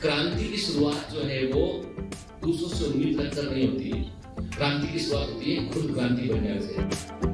क्रांति की शुरुआत जो है वो दूसरों से उम्मीद रखकर नहीं होती है। क्रांति की शुरुआत होती है खुद क्रांति बन जाने से।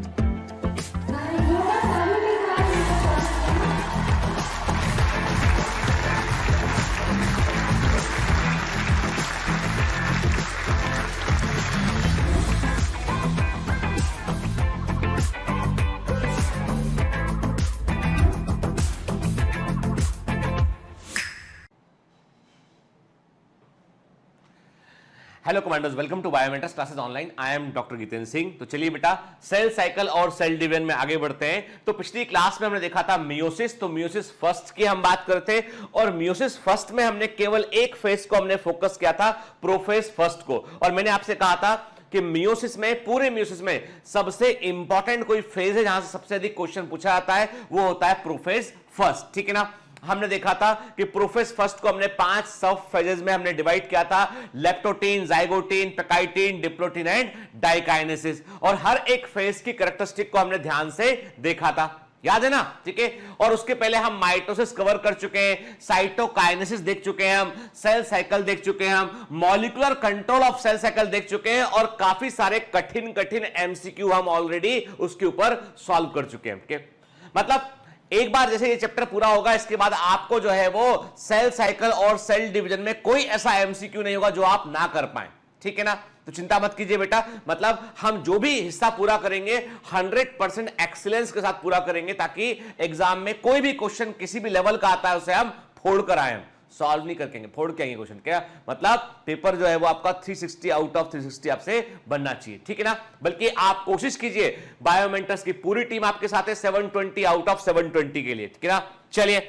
Hello commanders, welcome to Biomentors classes online. I am doctor Jitendra Singh. तो चलिए बेटा, सेल साइकिल और सेल डिवीजन में आगे बढ़ते हैं। तो पिछली क्लास में हमने देखा था मियोसिस। तो मियोसिस फर्स्ट की हम बात करते थे और मियोसिस फर्स्ट में हमने केवल एक फेज को हमने फोकस किया था, प्रोफेज फर्स्ट को। और मैंने आपसे कहा था कि मियोसिस में, पूरे मियोसिस में सबसे इंपॉर्टेंट कोई फेज है जहां से सबसे अधिक क्वेश्चन पूछा जाता है, वो होता है प्रोफेज फर्स्ट। ठीक है ना। हमने देखा था कि प्रोफेज फर्स्ट को हमने 5 सब फेजेस में हमने डिवाइड किया था, leptotene, zygotene, pachytene, diplotene and diakinesis. और हर एक फेज की कैरेक्टरिस्टिक को हमने ध्यान से देखा था, याद है ना। ठीक है। और उसके पहले हम माइटोसिस कवर कर चुके हैं, साइटोकाइनेसिस देख चुके हैं, हम सेल साइकिल देख चुके हैं, हम molecular control of cell cycle देख चुके हैं और काफी सारे कठिन कठिन एमसीक्यू हम ऑलरेडी उसके ऊपर सॉल्व कर चुके हैं। ठीक है। मतलब एक बार जैसे ये चैप्टर पूरा होगा, इसके बाद आपको जो है वो सेल साइकिल और सेल डिवीजन में कोई ऐसा एमसीक्यू नहीं होगा जो आप ना कर पाए। ठीक है ना। तो चिंता मत कीजिए बेटा, मतलब हम जो भी हिस्सा पूरा करेंगे 100% एक्सीलेंस के साथ पूरा करेंगे, ताकि एग्जाम में कोई भी क्वेश्चन किसी भी लेवल का आता है उसे हम फोड़ कर आए, सॉल्व नहीं करके फोड़ के आएंगे क्वेश्चन। क्या मतलब पेपर जो है वो आपका 360 आउट ऑफ 360 आपसे बनना चाहिए। ठीक है ना। बल्कि आप कोशिश कीजिए, बायोमेंटर्स की पूरी टीम आपके साथ है 720 आउट ऑफ 720 के लिए। ठीक है ना। चलिए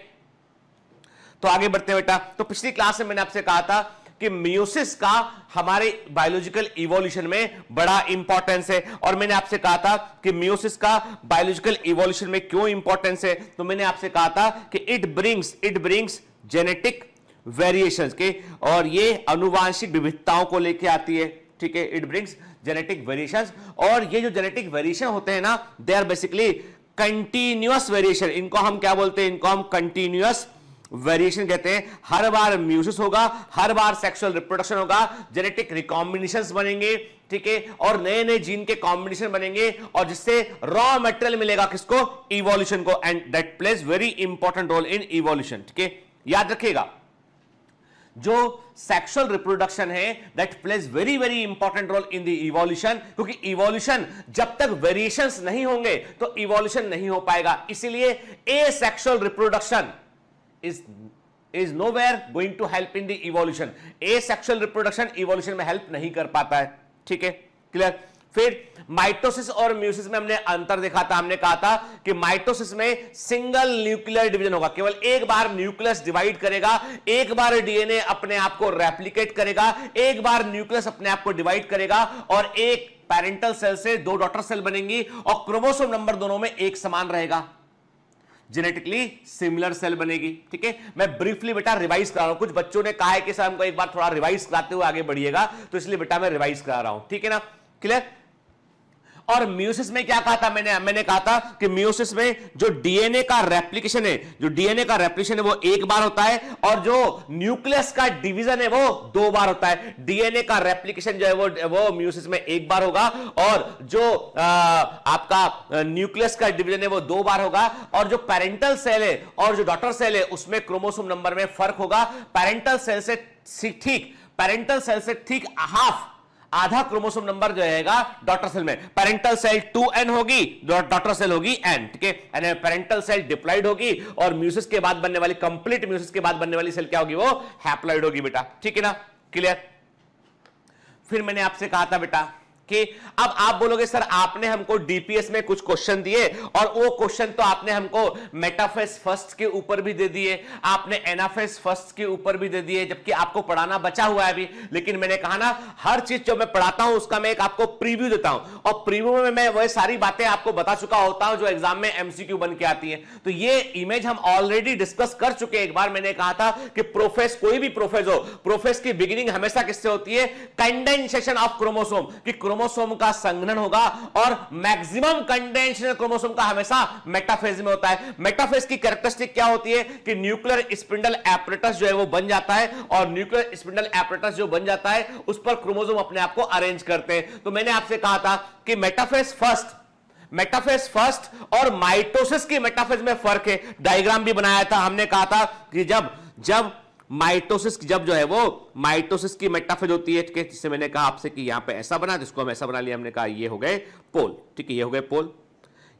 तो आगे बढ़ते हैं बेटा। तो पिछली क्लास में मैंने आपसे कहा था कि मियोसिस का हमारे बायोलॉजिकल इवोल्यूशन में बड़ा इंपॉर्टेंस है। और मैंने आपसे कहा था कि मियोसिस का बायोलॉजिकल इवोल्यूशन में क्यों इंपॉर्टेंस है। तो मैंने आपसे कहा था कि इट ब्रिंग्स जेनेटिक वेरिएशंस के, और ये अनुवांशिक विविधताओं को लेके आती है। ठीक है। इट ब्रिंग्स जेनेटिक वेरिएशंस, और ये जो जेनेटिक वेरिएशन होते हैं ना, they are basically continuous variation. इनको हम क्या बोलते हैं? इनको हम कंटिन्यूअस वेरिएशन कहते हैं। हर बार म्यूसिस होगा, हर बार सेक्सुअल रिप्रोडक्शन होगा, जेनेटिक रिकॉम्बिनेशंस बनेंगे। ठीक है। और नए नए जीन के कॉम्बिनेशन बनेंगे, और जिससे रॉ मटेरियल मिलेगा किसको? इवोल्यूशन को। And that plays very important role in evolution. ठीक है। याद रखिएगा, जो सेक्सुअल रिप्रोडक्शन है that plays very very important role in the evolution, क्योंकि इवोल्यूशन जब तक वेरिएशंस नहीं होंगे तो इवोल्यूशन नहीं हो पाएगा। इसीलिए asexual reproduction is nowhere going to help in the evolution. Asexual reproduction evolution में हेल्प नहीं कर पाता है। ठीक है। क्लियर। फिर माइटोसिस और म्यूसिस में हमने अंतर देखा था। हमने कहा था कि माइटोसिस में सिंगल न्यूक्लियर डिवीजन होगा, केवल एक बार न्यूक्लियस डिवाइड करेगा, एक बार डीएनए अपने आप को रेप्लिकेट करेगा, एक बार न्यूक्लियस अपने आप को डिवाइड करेगा, और एक पेरेंटल सेल से 2 डॉटर सेल बनेंगी, और क्रोमोसोम नंबर दोनों में एक समान रहेगा, जेनेटिकली सिमिलर सेल बनेगी। ठीक है। मैं ब्रीफली बेटा रिवाइज करा रहा हूं। कुछ बच्चों ने कहा है कि सर हमको एक बार थोड़ा रिवाइज कराते हुए आगे बढ़िएगा, तो इसलिए बेटा मैं रिवाइज करा रहा हूं। ठीक है ना। क्लियर। और म्यूसिस में क्या कहा था? मैंने कहा था कि म्यूसिस में जो डीएनए का रेप्लिकेशन है, वो एक बार होता है, और जो न्यूक्लियस का डिवीजन है वो 2 बार होता है। डीएनए का रेप्लिकेशन जो है वो म्यूसिस में 1 बार होगा, और जो आपका न्यूक्लियस का डिवीजन है वो 2 बार होगा। और जो पेरेंटल सेल है और जो डॉटर सेल है उसमें क्रोमोसोम नंबर में फर्क होगा। पेरेंटल सेल से ठीक आधा क्रोमोसोम नंबर जो रहेगा डॉटर सेल में। पेरेंटल सेल 2n होगी, डॉटर सेल होगी n। ठीक है। पेरेंटल सेल डिप्लॉइड होगी, और म्यूसिस के बाद बनने वाली, कंप्लीट म्यूसिस के बाद बनने वाली सेल क्या होगी? वो हैप्लॉइड होगी बेटा। ठीक है ना। क्लियर। फिर मैंने आपसे कहा था बेटा कि अब आप बोलोगे सर आपने हमको डीपीएस में कुछ क्वेश्चन दिए, और वो क्वेश्चन तो आपने हमको मेटाफेज फर्स्ट के ऊपर भी दे दिए, आपने एनाफेज फर्स्ट के ऊपर भी दे दिए, जबकि आपको पढ़ाना बचा हुआ है अभी। लेकिन मैंने कहा ना, हर चीज जो मैं पढ़ाता हूं उसका मैं एक आपको प्रीव्यू देता हूं, और प्रीव्यू में मैं वह सारी बातें आपको बता चुका होता हूं जो एग्जाम में एमसीक्यू बन के आती है। तो ये इमेज हम ऑलरेडी डिस्कस कर चुके हैं। एक बार मैंने कहा था कि प्रोफेज, कोई भी प्रोफेज हो, प्रोफेज की बिगिनिंग हमेशा किससे होती है? Condensation of chromosome. कि क्रोमोसोम का संघनन होगा और मैक्सिमम कंडेंसेशन क्रोमोसोम का हमेशा मेटाफेज में होता है। मेटाफेज की कैरेक्टरिस्टिक क्या होती है कि न्यूक्लियर स्पिंडल एपरेटस जो है वो बन जाता है और न्यूक्लियर स्पिंडल एपरेटस जो बन जाता है उस पर क्रोमोसोम अपने आप को अरेंज करते हैं। तो मैंने आपसे कहा था कि मेटाफेज फर्स्ट और माइटोसिस की मेटाफेज में फर्क है। डायग्राम भी बनाया था, हमने कहा था कि जब माइटोसिस जब जो है वो माइटोसिस की मेटाफेज होती है, जिससे मैंने कहा आपसे कि यहां पे ऐसा बना, जिसको हम ऐसा बना लिया, हमने कहा ये हो गए पोल, ठीक है, ये हो गए पोल,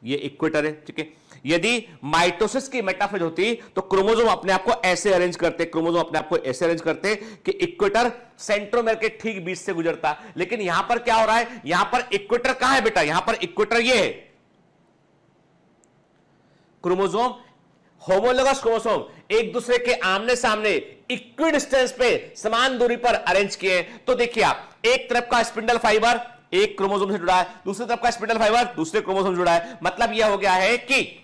ये इक्वेटर है, ठीक है। यदि माइटोसिस की मेटाफेज होती तो क्रोमोसोम अपने आप को ऐसे अरेंज करते, कि इक्वेटर सेंट्रोमेर के ठीक बीच से गुजरता। लेकिन यहां पर क्या हो रहा है, यहां पर इक्वेटर कहां है बेटा, यहां पर इक्वेटर ये है, क्रोमोसोम होमोलोगस क्रोमोसोम एक दूसरे के आमने सामने इक्वी डिस्टेंस पे समान दूरी पर अरेंज किए। तो देखिए आप, एक तरफ का स्पिंडल फाइबर एक क्रोमोसोम से जुड़ा है, दूसरी तरफ का स्पिंडल फाइबर दूसरे क्रोमोसोम से जुड़ा है। मतलब यह हो गया है कि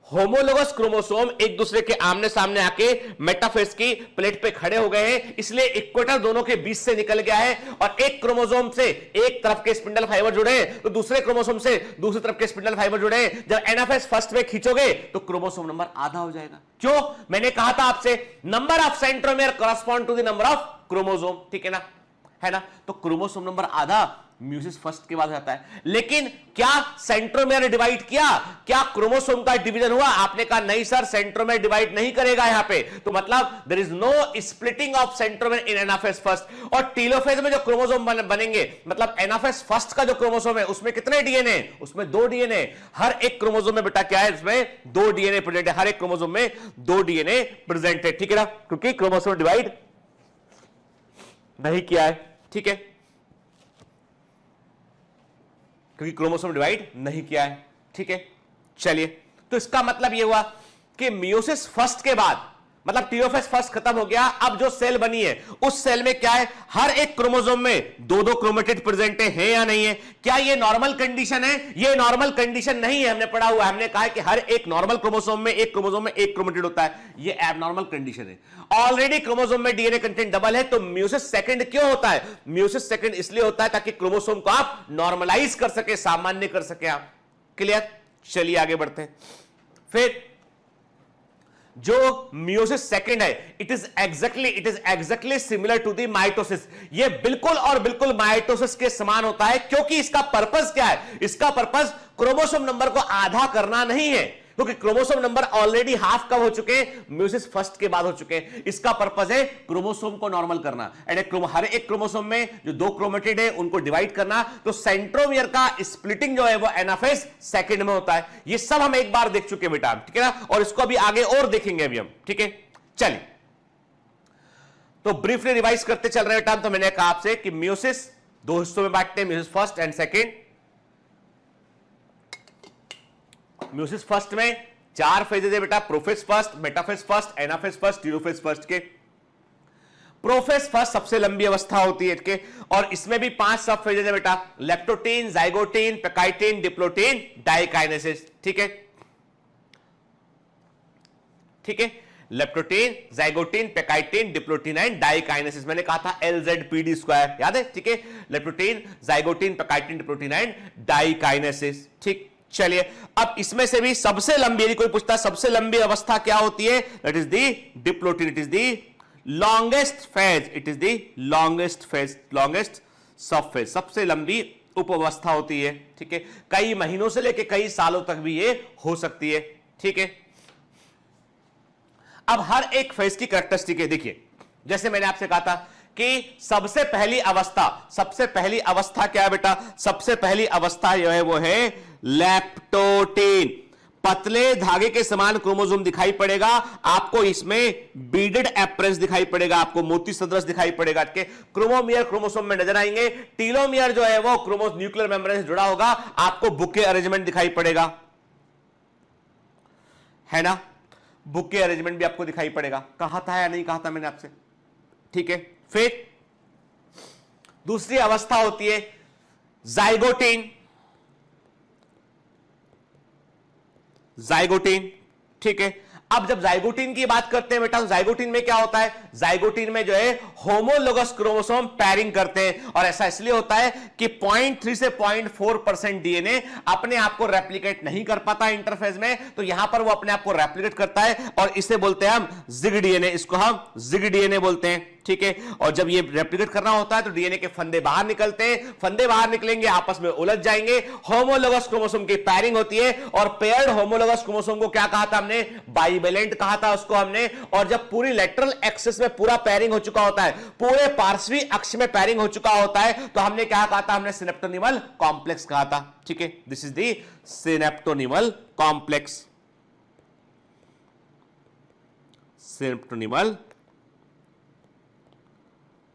होमोलोगस क्रोमोसोम एक दूसरे के आमने सामने आके मेटाफेज की प्लेट पे खड़े हो गए हैं, इसलिए इक्वेटर दोनों के बीच से निकल गया है और एक क्रोमोसोम से एक तरफ के स्पिंडल फाइबर जुड़े तो दूसरे क्रोमोसोम से दूसरी तरफ के स्पिंडल फाइबर जुड़े। जब एनाफेज फर्स्ट में खींचोगे तो क्रोमोसोम नंबर आधा हो जाएगा। क्यों? मैंने कहा था आपसे number of centromere correspond to the number of chromosome, ठीक है ना। तो क्रोमोसोम नंबर आधा म्यूसिस फर्स्ट के बाद आता है। लेकिन क्या सेंट्रोमेयर डिवाइड किया, क्या क्रोमोसोम का डिवीजन हुआ? आपने कहा नहीं सर, सेंट्रोमेयर डिवाइड नहीं करेगा यहां पे। तो मतलब there is no splitting of centromere in anaphase first. और टेलोफेज में जो क्रोमोसोम बनेंगे, मतलब एनाफेज फर्स्ट का जो क्रोमोसोम है उसमें कितने डीएनए? उसमें 2 डीएनए। हर एक क्रोमोसोम में बेटा क्या है, इसमें 2 डीएनए प्रेजेंट है, हर एक क्रोमोसोम में 2 डीएनए प्रेजेंट है, ठीक है ना, क्योंकि क्रोमोसोम डिवाइड नहीं किया है, ठीक है, क्योंकि क्रोमोसोम डिवाइड नहीं किया है, ठीक है। चलिए, तो इसका मतलब यह हुआ कि मियोसिस फर्स्ट के बाद, मतलब टेलोफेज फर्स्ट खत्म हो गया, अब जो सेल बनी है उस सेल में क्या है, हर एक क्रोमोसोम में 2-2 क्रोमेटिड प्रेजेंट है या नहीं है? क्या ये नॉर्मल कंडीशन है? ये नॉर्मल कंडीशन नहीं है, हमने पढ़ा हुआ है, हमने कहा है कि हर एक नॉर्मल क्रोमोसोम में एक क्रोमेटिड होता है, ये एबनॉर्मल कंडीशन है। ऑलरेडी क्रोमोसोम में डीएनए कंटेंट डबल है, तो मियोसिस सेकंड क्यों होता है? मियोसिस सेकंड इसलिए होता है ताकि क्रोमोसोम को आप नॉर्मलाइज कर सके, सामान्य कर सके आप। क्लियर? चलिए आगे बढ़ते हैं। फिर जो मियोसिस सेकंड है, it is exactly similar to the mitosis. ये बिल्कुल और बिल्कुल माइटोसिस के समान होता है, क्योंकि इसका पर्पस क्या है? इसका पर्पस क्रोमोसोम नंबर को आधा करना नहीं है, क्योंकि क्रोमोसोम नंबर ऑलरेडी हाफ कब हो चुके हैं? म्यूसिस फर्स्ट के बाद हो चुके हैं। इसका पर्पस है क्रोमोसोम को नॉर्मल करना, हर एक क्रोमोसोम में जो 2 क्रोमेटिड है उनको डिवाइड करना। तो सेंट्रोमियर का स्प्लिटिंग जो है वो एनाफेज सेकंड में होता है। ये सब हम एक बार देख चुके हैं बेटा, ठीक है ना, और इसको अभी आगे और देखेंगे अभी हम, ठीक है। चलिए, तो ब्रीफली रिवाइज करते चल रहे बेटा। तो मैंने कहा आपसे कि मियोसिस 2 हिस्सों में बांटते हैं, meiosis first and second. Meiosis first में 4 फेजेज है बेटा, prophase first, metaphase first, anaphase first, telophase first के। प्रोफेज फर्स्ट सबसे लंबी अवस्था होती है इसके, और इसमें भी 5 सब फेजेज है बेटा, leptotene, zygotene, pachytene, diplotene, diakinesis, ठीक है, leptotene, zygotene, pachytene, diplotene and diakinesis. मैंने कहा था LZPD², याद है, ठीक है, leptotene, zygotene, pachytene, diplotene and diakinesis, ठीक। चलिए, अब इसमें से भी सबसे लंबी, यदि कोई पूछता सबसे लंबी अवस्था क्या होती है, that is the diplotene, it is the longest phase, it is the longest phase, longest सब फेज, सबसे लंबी उपावस्था होती है, ठीक है। कई महीनों से लेकर कई सालों तक भी ये हो सकती है, ठीक है। अब हर एक फेज की कैरेक्टरिस्टिक है, देखिए, जैसे मैंने आपसे कहा था कि सबसे पहली अवस्था क्या है बेटा? सबसे पहली अवस्था जो है वो है लेप्टोटीन। पतले धागे के समान क्रोमोसोम दिखाई पड़ेगा आपको, इसमें बीडेड एप्रेंस दिखाई पड़ेगा, आपको मोती सदृश दिखाई पड़ेगा, क्रोमोमियर क्रोमोसोम में नजर आएंगे। टीलोमियर जो है वो न्यूक्लियर मेम्ब्रेन से जुड़ा होगा, आपको बुके अरेंजमेंट दिखाई पड़ेगा, है ना, बुके अरेंजमेंट भी आपको दिखाई पड़ेगा। कहा था या नहीं कहा था मैंने आपसे, ठीक है। फिर दूसरी अवस्था होती है जाइगोटीन, ठीक है। अब जब जाइगोटिन की बात करते हैं बेटा, तो जाइगोटिन में क्या होता है, जाइगोटिन में जो है होमोलोगस क्रोमोसोम पैरिंग करते हैं, और ऐसा इसलिए होता है कि 0.3 से 0.4% डीएनए अपने आप को रेप्लिकेट नहीं कर पाता इंटरफेज में, तो यहां पर वो अपने आप को रेप्लिकेट करता है और इसे बोलते हैं हम जिग डीएनए, इसको हम जिग डीएनए बोलते हैं, ठीक है। और जब ये रेप्लिकेट करना होता है तो डीएनए के फंदे बाहर निकलते हैं, फंदे बाहर निकलेंगे, आपस में उलझ जाएंगे, होमोलोगस क्रोमोसोम की पैरिंग होती है, और पेयर्ड होमोलोगस क्रोमोसोम को क्या कहा था हमने, बाइवेलेंट कहा था उसको हमने। और जब पूरी लेटरल एक्सिस में पूरा पैरिंग हो चुका होता है, पूरे पार्श्वी अक्ष में पैरिंग हो चुका होता है, तो हमने क्या कहा था, हमने सिनेप्टोनिमल कॉम्प्लेक्स कहा था, ठीक है। This is the synaptonemal complex, synaptonemal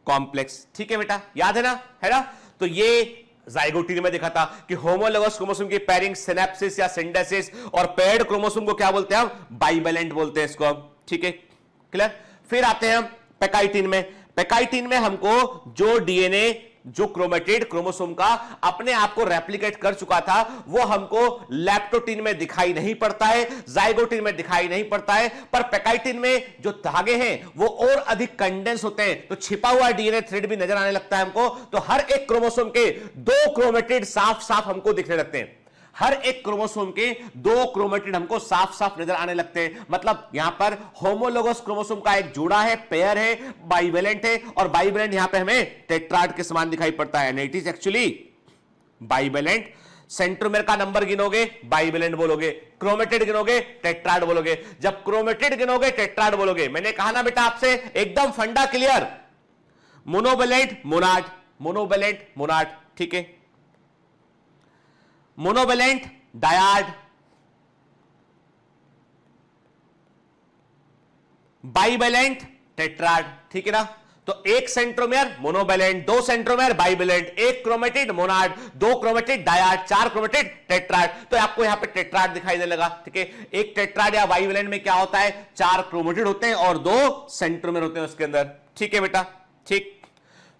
complex, ठीक है बेटा, याद है ना। तो ये जाइगोटिन में देखा था कि होमोलोगस क्रोमोसोम की पैरिंग सिनेप्सिस या सिंडेसिस, और पेयर्ड क्रोमोसोम को क्या बोलते हैं हम, बाइवेलेंट बोलते हैं इसको हम, ठीक है, क्लियर। फिर आते हैं हम पैकाइटिन में। पैकाइटिन में हमको जो डीएनए, जो क्रोमेटिड क्रोमोसोम का अपने आप को रेप्लिकेट कर चुका था, वो हमको लैप्टोटिन में दिखाई नहीं पड़ता है, जाइगोटिन में दिखाई नहीं पड़ता है, पर पैकाइटिन में जो धागे हैं वो और अधिक कंडेंस होते हैं, तो छिपा हुआ डीएनए थ्रेड भी नजर आने लगता है हमको। तो हर एक क्रोमोसोम के 2 क्रोमेटिड साफ साफ हमको दिखने लगते हैं, हर एक क्रोमोसोम के 2 क्रोमेटिड हमको साफ साफ नजर आने लगते हैं। मतलब यहां पर होमोलोगस क्रोमोसोम का एक जोड़ा है, पेयर है, बाइवेलेंट है, और बाइवेलेंट यहां पे हमें टेट्राड के समान दिखाई पड़ता है, it is actually bivalent. Centromere का नंबर गिनोगे बाइवेलेंट बोलोगे, क्रोमेटिड गिनोगे टेट्राड बोलोगे। जब क्रोमेटिड गिनोगे टेट्राड बोलोगे। मैंने कहा ना बेटा आपसे, एकदम फंडा clear, monovalent Monod, monovalent Monod, ठीक है, मोनोवेलेंट डायाड, बाइवेलेंट टेट्राड, ठीक है ना। तो एक centromere monovalent, 2 centromere bivalent, 1 chromatid Monod, 2 chromatid dyad, 4 chromatid tetrad. तो आपको यहां पे टेट्राड दिखाई देने लगा, ठीक है। एक टेट्राड या बाइवेलेंट में क्या होता है, 4 क्रोमेटिड होते हैं और 2 सेंट्रोमेयर होते हैं उसके अंदर, ठीक है बेटा, ठीक।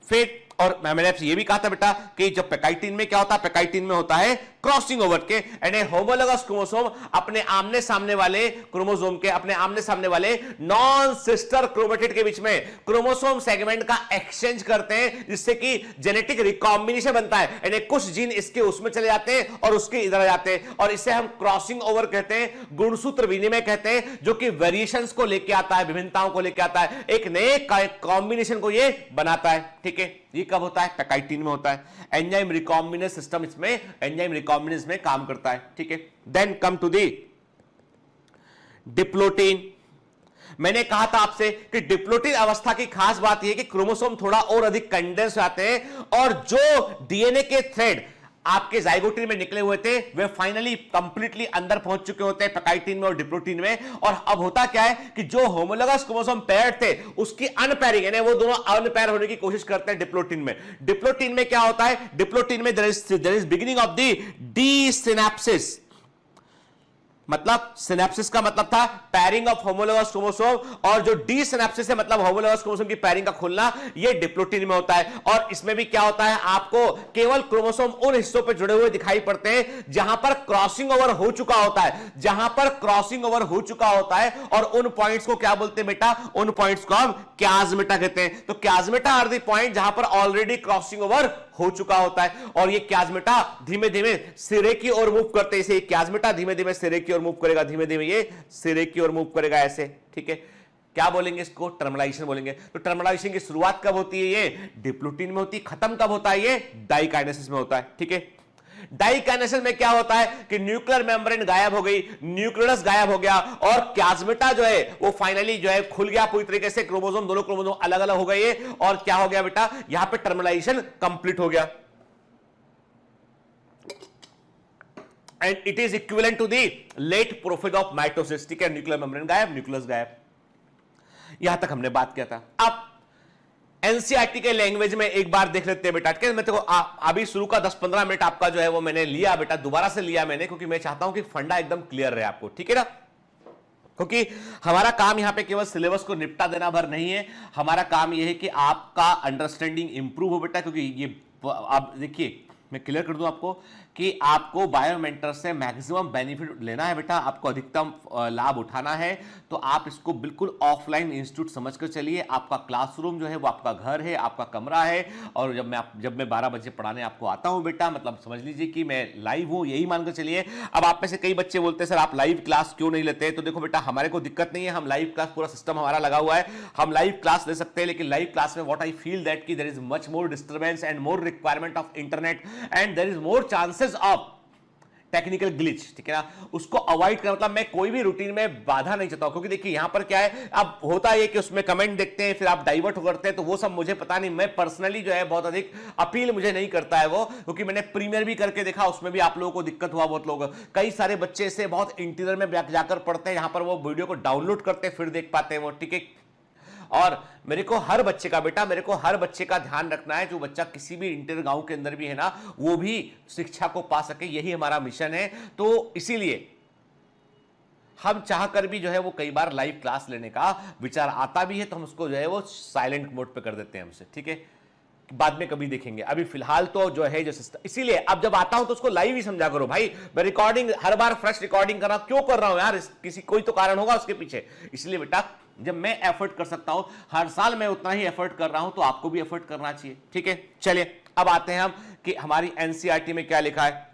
फिर और मैंने आपसे ये भी कहा था बेटा कि जब पैकाइटिन में क्या होता है, पैकाइटिन में होता है क्रॉसिंग ओवर के, यानी होमोलोगस क्रोमोसोम अपने आमने सामने वाले क्रोमोसोम के, अपने आमने सामने वाले नॉन सिस्टर क्रोमेटिड के बीच में क्रोमोसोम सेगमेंट का एक्सचेंज करते हैं, जिससे कि जेनेटिक रिकॉम्बिनेशन बनता है, यानी कुछ जीन इसके उसमें चले जाते हैं और उसके इधर आ जाते हैं, और इसे हम क्रॉसिंग ओवर कहते हैं, गुणसूत्र विनिमय कहते हैं, जो कि वेरिएशंस को लेके आता है, विभिन्नताओं को लेके आता है, एक नए कॉम्बिनेशन को ये बनाता है, ठीक है। ये कब होता है, पैकाइटिन में होता है। एंजाइम रिकॉम्बिनेस सिस्टम इसमें, एंजाइम रिकॉम्बिनेस में काम करता है, ठीक है। Then come to the diplotene. मैंने कहा था आपसे कि डिप्लोटीन अवस्था की खास बात यह कि क्रोमोसोम थोड़ा और अधिक कंडेंस होते हैं, और जो डीएनए के थ्रेड आपके जाइगोटिन में निकले हुए थे वे फाइनली कंप्लीटली अंदर पहुंच चुके होते हैं पैकाइटिन में और डिप्लोटीन में। और अब होता क्या है कि जो होमोलोगस क्रोमोसोम पेयर्ड थे उसकी अनपेयरिंग, यानी वो दोनों अनपेयर होने की कोशिश करते हैं डिप्लोटीन में। डिप्लोटीन में क्या होता है, डिप्लोटीन में there is beginning of the desynapsis. मतलब सिनेप्सिस का मतलब था पैरिंग ऑफ होमोलोगस क्रोमोसोम, और जो डी सिनेप्सिस है मतलब होमोलोगस क्रोमोसोम की पैरिंग का खुलना, ये डिप्लोटीन में होता है। और इसमें भी क्या होता है, आपको केवल क्रोमोसोम उन हिस्सों पे जुड़े हुए दिखाई पड़ते हैं जहां पर क्रॉसिंग ओवर हो चुका होता है, जहां पर क्रॉसिंग ओवर हो चुका होता है। और उन पॉइंट्स को क्या बोलते हैं बेटा, उन पॉइंट्स को हम क्याज्मेटा कहते हैं। तो क्याज्मेटा आर द पॉइंट जहां पर ऑलरेडी क्रॉसिंग ओवर हो चुका होता है, और ये क्याज्मेटा धीमे धीमे सिरे की ओर मूव करते हैं। इसे क्याज्मेटा धीमे धीमे सिरे की ओर मूव करेगा, धीमे धीमे ये सिरे की ओर मूव करेगा ऐसे, ठीक है। क्या बोलेंगे इसको, टर्मिनाइजेशन बोलेंगे। तो टर्मिनाइजेशन की शुरुआत कब होती है, ये डिप्लोटीन में होती है। खत्म कब होता है, ये डाइकाइनेसिस में होता है, ठीक है। डाइकाइनेसिस में क्या होता है कि न्यूक्लियर मेम्ब्रेन गायब हो गई, न्यूक्लियस गायब हो गया, और क्याज्मेटा जो है वो फाइनली जो है खुल गया पूरी तरीके से। क्रोमोसोम, दोनों क्रोमोसोम अलग अलग हो गए, और क्या हो गया बेटा, यहां पे टर्मिनाइजेशन कंप्लीट हो गया। And it is equivalent to the late prophase of mitosis, ठीक है। न्यूक्लियर मेम्ब्रेन गायब, न्यूक्लियस गायब। यहां तक हमने बात किया था। अब एनसीईआरटी के लैंग्वेज में एक बार देख लेते हैं बेटा, ठीक है। मैं देखो अभी शुरू का 10-15 मिनट आपका जो है वो मैंने लिया बेटा, दोबारा से लिया मैंने, क्योंकि मैं चाहता हूं कि फंडा एकदम क्लियर रहे आपको, ठीक है ना। क्योंकि हमारा काम यहां पे केवल सिलेबस को निपटा देना भर नहीं है, हमारा काम यह है कि आपका अंडरस्टैंडिंग इंप्रूव हो बेटा। क्योंकि ये आप देखिए, मैं क्लियर कर दूं आपको कि आपको बायोमेंटर से मैक्सिमम बेनिफिट लेना है बेटा, आपको अधिकतम लाभ उठाना है, तो आप इसको बिल्कुल ऑफलाइन इंस्टीट्यूट समझकर चलिए। आपका क्लासरूम जो है वो आपका घर है, आपका कमरा है, और जब मैं 12 बजे पढ़ाने आपको आता हूं बेटा, मतलब समझ लीजिए कि मैं लाइव हूं, यही मानकर चलिए। अब आप में से कई बच्चे बोलते हैं सर आप लाइव क्लास क्यों नहीं लेते? तो देखो बेटा, हमारे को दिक्कत नहीं है, हम लाइव क्लास, पूरा सिस्टम हमारा लगा हुआ है, हम लाइव क्लास ले सकते हैं, लेकिन लाइव क्लास में व्हाट आई फील दैट कि there is much more disturbance and more requirement of internet and there is more chances of technical glitch, ठीक है ना, उसको अवॉइड करना। मतलब मैं कोई भी रूटीन में बाधा नहीं चाहता हूं, क्योंकि देखिए यहां पर क्या है, अब होता है कि उसमें कमेंट देखते हैं, फिर आप डाइवर्ट करते हैं, तो वो सब मुझे पता नहीं, मैं पर्सनली जो है बहुत अधिक अपील मुझे नहीं करता है वो, क्योंकि मैंने प्रीमियर भी करके देखा, उसमें भी आप लोगों को दिक्कत हुआ, बहुत लोग, कई सारे बच्चे से बहुत इंटीरियर में जाकर पढ़ते हैं, यहां पर वो वीडियो को डाउनलोड करते हैं फिर देख पाते हैं वो, ठीक है। और मेरे को हर बच्चे का बेटा, मेरे को हर बच्चे का ध्यान रखना है, जो बच्चा किसी भी इंटर गांव के अंदर भी है ना, वो भी शिक्षा को पा सके, यही हमारा मिशन है। तो इसीलिए हम चाहकर भी जो है वो कई बार लाइव क्लास लेने का विचार आता भी है, तो हम उसको जो है वो साइलेंट मोड पे कर देते हैं हमसे, ठीक है, बाद में कभी देखेंगे, अभी फिलहाल तो जो है जो सिस्टम, इसीलिए अब जब आता हूं तो उसको लाइव ही समझा करो भाई। मैं रिकॉर्डिंग हर बार फ्रेश रिकॉर्डिंग कर रहा हूं, क्यों कर रहा हूं यार, किसी कोई तो कारण होगा उसके पीछे। इसलिए बेटा जब मैं एफर्ट कर सकता हूं, हर साल मैं उतना ही एफर्ट कर रहा हूं, तो आपको भी एफर्ट करना चाहिए, ठीक है। चलिए अब आते हैं हम कि हमारी एनसीईआरटी में क्या लिखा है।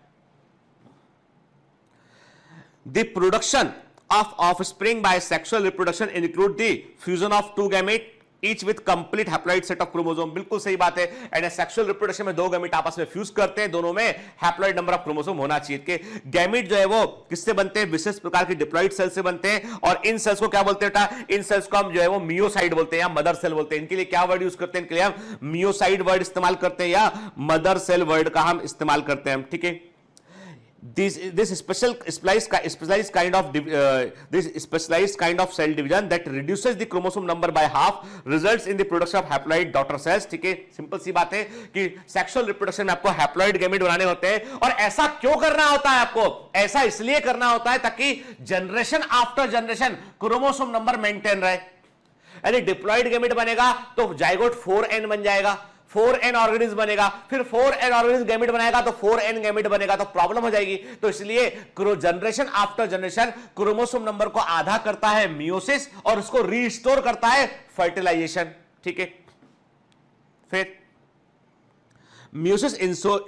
The production of offspring by sexual reproduction include the fusion of two gamete each with complete haploid set of chromosome। बिल्कुल सही बात है। एंड सेक्सुअल रिप्रोडक्शन में दो गैमेट आपस में फ्यूज करते हैं, दोनों में हैप्लॉइड नंबर ऑफ क्रोमोसोम होना चाहिए। कि गैमेट जो है वो किससे बनते हैं? विशेष प्रकार के डिप्लॉइड सेल से बनते हैं, और इन सेल्स को क्या बोलते हैं बेटा? इन सेल्स को हम जो है वो मियोसाइट बोलते हैं या मदर सेल बोलते हैं। इनके लिए क्या वर्ड यूज करते हैं? इनके लिए हम मियोसाइट वर्ड इस्तेमाल करते हैं या मदर सेल वर्ड का हम इस्तेमाल करते हैं, ठीक है। This specialized kind of cell division that reduces the chromosome number by half results in the production of haploid daughter cells। ठीक है, सिंपल सी बात है कि सेक्सुअल रिप्रोडक्शन में आपको हैप्लॉइड गैमेट बनाने होते हैं। और ऐसा क्यों करना होता है आपको? ऐसा इसलिए करना होता है ताकि generation after generation chromosome number maintain रहे। यानी डिप्लॉइड गैमेट बनेगा तो जाइगोट 4n बन जाएगा, 4n ऑर्गेनिज्म बनेगा, फिर 4n ऑर्गेनिज्म गैमेट बनाएगा तो 4n गैमेट बनेगा, तो प्रॉब्लम हो जाएगी। तो इसलिए generation after generation chromosome number को आधा करता है मियोसिस और उसको रीस्टोर करता है फर्टिलाइजेशन, ठीक है। फिर Meiosis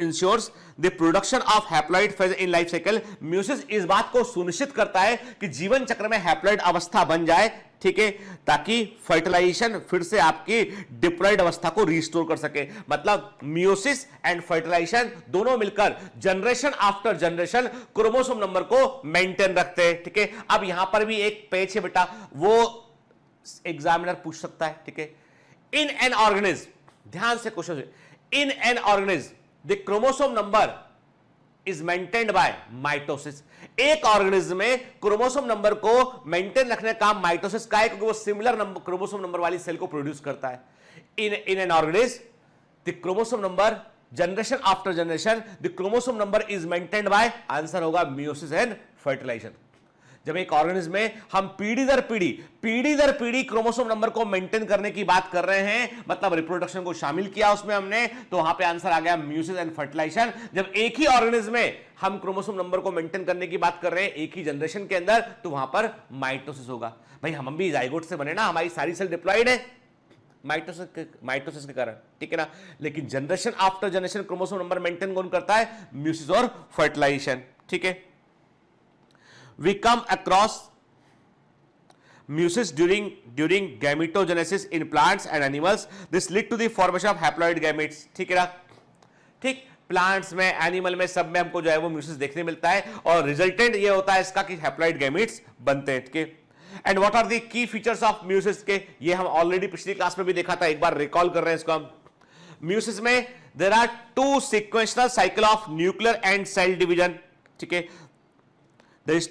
ensures the production of haploid phase in life cycle। Meiosis इस बात को सुनिश्चित करता है कि जीवन चक्र में हैप्लॉइड अवस्था बन जाए, ठीक है, ताकि फर्टिलाइजेशन फिर से आपकी डिप्लॉइड अवस्था को रिस्टोर कर सके। मतलब मियोसिस एंड फर्टिलाइजेशन दोनों मिलकर generation after generation chromosome number को मेंटेन रखते हैं, ठीक है। अब यहां पर भी एक पेज है बेटा, वो एग्जामिनर पूछ सकता है, ठीक है। इन एन ऑर्गेनिज्म, ध्यान से question, in an organism the chromosome number is maintained by mitosis। एक ऑर्गेनिज्म में क्रोमोसोम नंबर को मेंटेन रखने का काम माइटोसिस का है, क्योंकि वो सिमिलर नंबर क्रोमोसोम नंबर वाली सेल को प्रोड्यूस करता है। in an organism the chromosome number generation after generation the chromosome number is maintained by, answer होगा मियोसिस एंड फर्टिलाइजेशन। जब एक ऑर्गेनिज्म में हम पीढ़ी दर पीढ़ी क्रोमोसोम नंबर को मेंटेन करने की बात कर रहे हैं, मतलब रिप्रोडक्शन को शामिल किया उसमें हमने, तो वहां पे आंसर आ गया मियोसिस एंड फर्टिलाइजेशन। जब एक ही ऑर्गेनिज्म में हम क्रोमोसोम नंबर को मेंटेन करने की बात कर रहे हैं एक ही जनरेशन के अंदर, तो वहां पर माइटोसिस होगा। भाई हम भी जाइगोट से बने ना, हमारी सारी सेल डिप्लॉइड है माइटोसिस के कारण, ठीक है ना। लेकिन generation after generation chromosome number maintain कौन करता है? मियोसिस और फर्टिलाइजेशन, ठीक है। We come across meiosis during gametogenesis in plants and animals। This lead to the formation of haploid gametes। ठीक है ना, ठीक। प्लांट्स में, एनिमल में, सब में हमको जो है वो म्यूसिस देखने मिलता है, और रिजल्टेंट ये होता है इसका कि हैप्लॉइड गैमेट्स बनते हैं, ठीक है। And what are the key features of meiosis के, ये हम ऑलरेडी पिछली क्लास में भी देखा था, एक बार रिकॉल कर रहे हैं इसको हम। म्यूसिस में there are two sequential cycle of nuclear and cell division, ठीक है। There is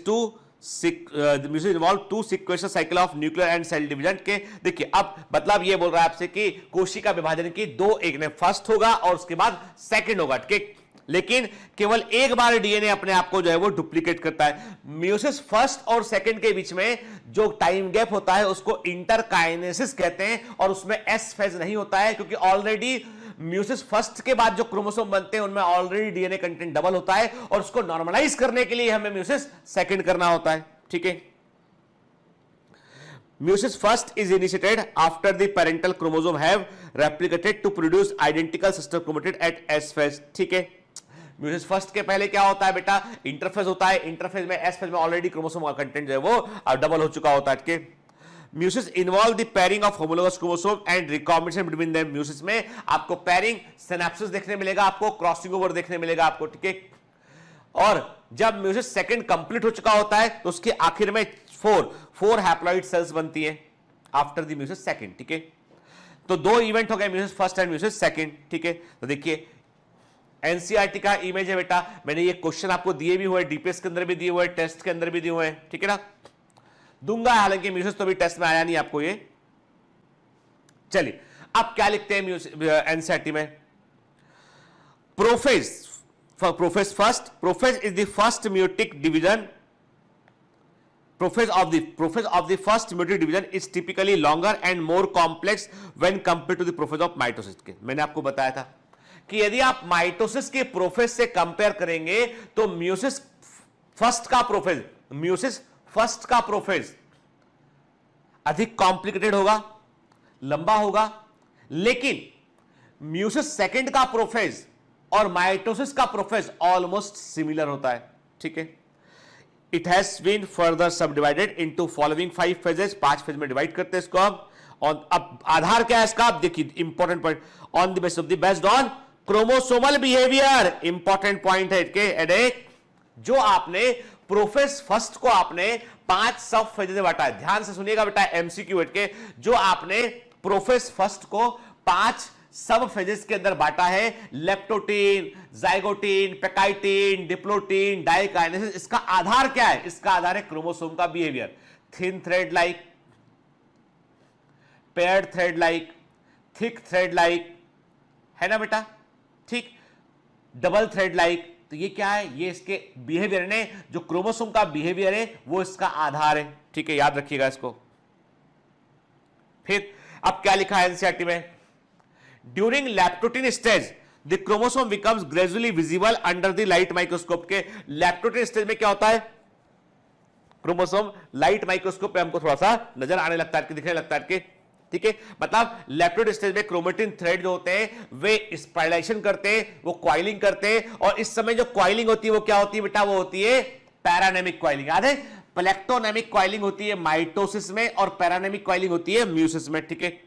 meiosis involve two sequential cycle of nuclear and cell division के। देखिए अब मतलब ये बोल रहा है आपसे कि कोशिका विभाजन की दो, एक ने फर्स्ट होगा और उसके बाद सेकंड होगा, ठीक। लेकिन केवल एक बार डीएनए अपने आप को जो है वो डुप्लीकेट करता है। मियोसिस फर्स्ट और सेकंड के बीच में जो टाइम गैप होता है उसको इंटरकाइनेसिस कहते हैं, और उसमें एस फेज नहीं होता है, क्योंकि ऑलरेडी म्यूसिस फर्स्ट के बाद जो क्रोमोसोम बनते हैं उनमें ऑलरेडी डीएनए कंटेंट डबल होता है और उसको नॉर्मलाइज करने के लिए हमें म्यूसिस सेकंड करना होता है, ठीक है। Meiosis first is initiated after the parental chromosome have replicated to produce identical sister chromatid at S phase, ठीक है। म्यूसिस फर्स्ट के पहले क्या होता है बेटा, इंटरफेज होता है, इंटरफेज में एस फेज में ऑलरेडी क्रोमोसोम का कंटेंट जो है वो अब डबल हो चुका होता है, ठीक है। Meiosis involve the pairing of homologous chromosome and recombination between them. Meiosis में आपको पेयरिंग, सिनेप्सिस देखने मिलेगा, आपको क्रॉसिंग ओवर देखने मिलेगा आपको, ठीक है। और जब म्यूसिस सेकंड कंप्लीट हो चुका होता है तो उसके आखिर में फोर हैप्लॉइड सेल्स बनती है आफ्टर द म्यूसिस सेकंड, ठीक है। तो दो इवेंट हो गए, meiosis first and meiosis second, ठीक है। तो देखिए एनसीईआरटी का इमेज है बेटा, मैंने ये क्वेश्चन आपको दिए भी हुए, डीपीएस के अंदर भी दिए हुए, टेस्ट के अंदर भी दिए हुए हैं, ठीक है ना। दूंगा, हालांकि म्यूसिस तो भी टेस्ट में आया नहीं आपको ये। चलिए अब क्या लिखते हैं एनसीईआरटी में, prophase first, prophase is the first meiotic division, Prophase of the first meiotic division is typically longer and more complex when compared to the prophase of mitosis के। मैंने आपको बताया था कि यदि आप माइटोसिस के प्रोफेज से कंपेयर करेंगे तो म्यूसिस फर्स्ट का प्रोफेज अधिक कॉम्प्लिकेटेड होगा, लंबा होगा, लेकिन म्यूसिस सेकंड का प्रोफेज और माइटोसिस का प्रोफेज ऑलमोस्ट सिमिलर होता है, ठीक है। It has been further subdivided into following 5 phases, 5 phase में डिवाइड करते हैं इसको अब। अब आधार क्या है इसका, आप देखिए important point, on the basis of the based on chromosomal behaviour, important point है के जो आपने प्रोफेज फर्स्ट को आपने 5 सब फेज में बांटा है। ध्यान से सुनिएगा बेटा एमसीक्यू के, जो आपने प्रोफेज फर्स्ट को 5 सब फेजेस के अंदर बांटा है, leptotene, zygotene, pachytene, diplotene, diakinesis, इसका आधार क्या है, इसका आधार है क्रोमोसोम का behaviour, thin thread like, paired thread like, thick thread like, है ना बेटा, ठीक, डबल थ्रेड लाइक। तो ये क्या है, ये इसके बिहेवियर ने, जो क्रोमोसोम का बिहेवियर है वो इसका आधार है, ठीक है, याद रखिएगा इसको। फिर अब क्या लिखा है एनसीईआरटी में, during leptotene stage the chromosome becomes gradually visible under the light microscope के। लैप्टोटीन स्टेज में क्या होता है, क्रोमोसोम लाइट माइक्रोस्कोप पे हमको थोड़ा सा नजर आने लगता है, दिखने लगता है, ठीक है। मतलब लैप्टोटीन स्टेज में क्रोमेटिन थ्रेड जो होते हैं वे स्पाइरलाइजेशन करते हैं, वो क्वाइलिंग करते हैं, और इस समय जो क्वाइलिंग होती है वो क्या होती है बेटा, वो होती है पैरानेमिक क्वाइलिंग। याद है, प्लेक्टोनेमिक क्वाइलिंग होती है माइटोसिस में और पैरानेमिक क्वाइलिंग होती है म्यूसिस में, ठीक है।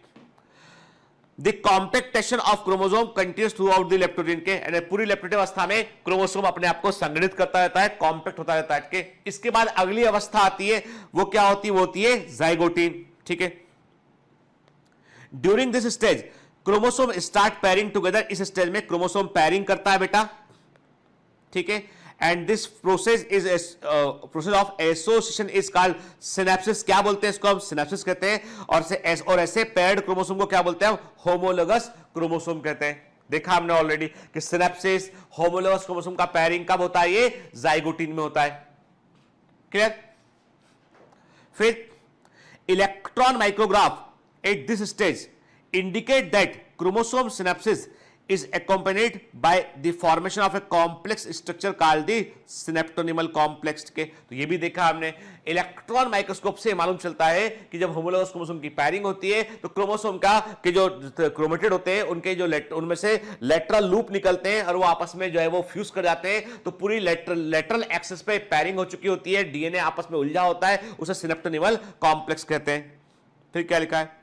The compactation of chromosome continues throughout the लैप्टोटीन के, पूरी लैप्टोटीन अवस्था में क्रोमोसोम अपने आप को संगठित करता रहता है, कॉम्पैक्ट होता रहता है, इसके बाद अगली अवस्था आती है, वो क्या होती है, वो होती है जाइगोटीन, ठीक है। During this stage chromosome start pairing together, इस स्टेज में क्रोमोसोम पेयरिंग करता है बेटा, ठीक है। And this process is process of association is called synapses. क्या बोलते हैं इसको, हम सिनेप्सिस कहते हैं, और ऐसे पेयर्ड क्रोमोसोम को क्या बोलते हैं, होमोलोगस क्रोमोसोम कहते हैं। देखा हमने ऑलरेडी कि सिनेप्सिस, होमोलोगस क्रोमोसोम का पेयरिंग कब होता है, ये जाइगोटीन में होता है, क्लियर। फिर electron micrograph eight this stage indicate that chromosome synapses is accompanied by the formation of a complex structure called the synaptonymal complex के। तो ये भी देखा हमने, इलेक्ट्रॉन माइक्रोस्कोप से मालूम चलता है कि जब होमोलोगस क्रोमोसोम की पेयरिंग होती है तो क्रोमोसोम का के जो क्रोमेटिड होते हैं उनके जो उनमें से लेटरल लूप निकलते हैं और वो आपस में जो है वो फ्यूज कर जाते हैं, तो पूरी लेटरल एक्सिस पे पेयरिंग हो चुकी होती है, डीएनए आपस में उलझा होता है, उसे सिनेप्टोनिमल कॉम्प्लेक्स कहते हैं। फिर क्या लिखा है,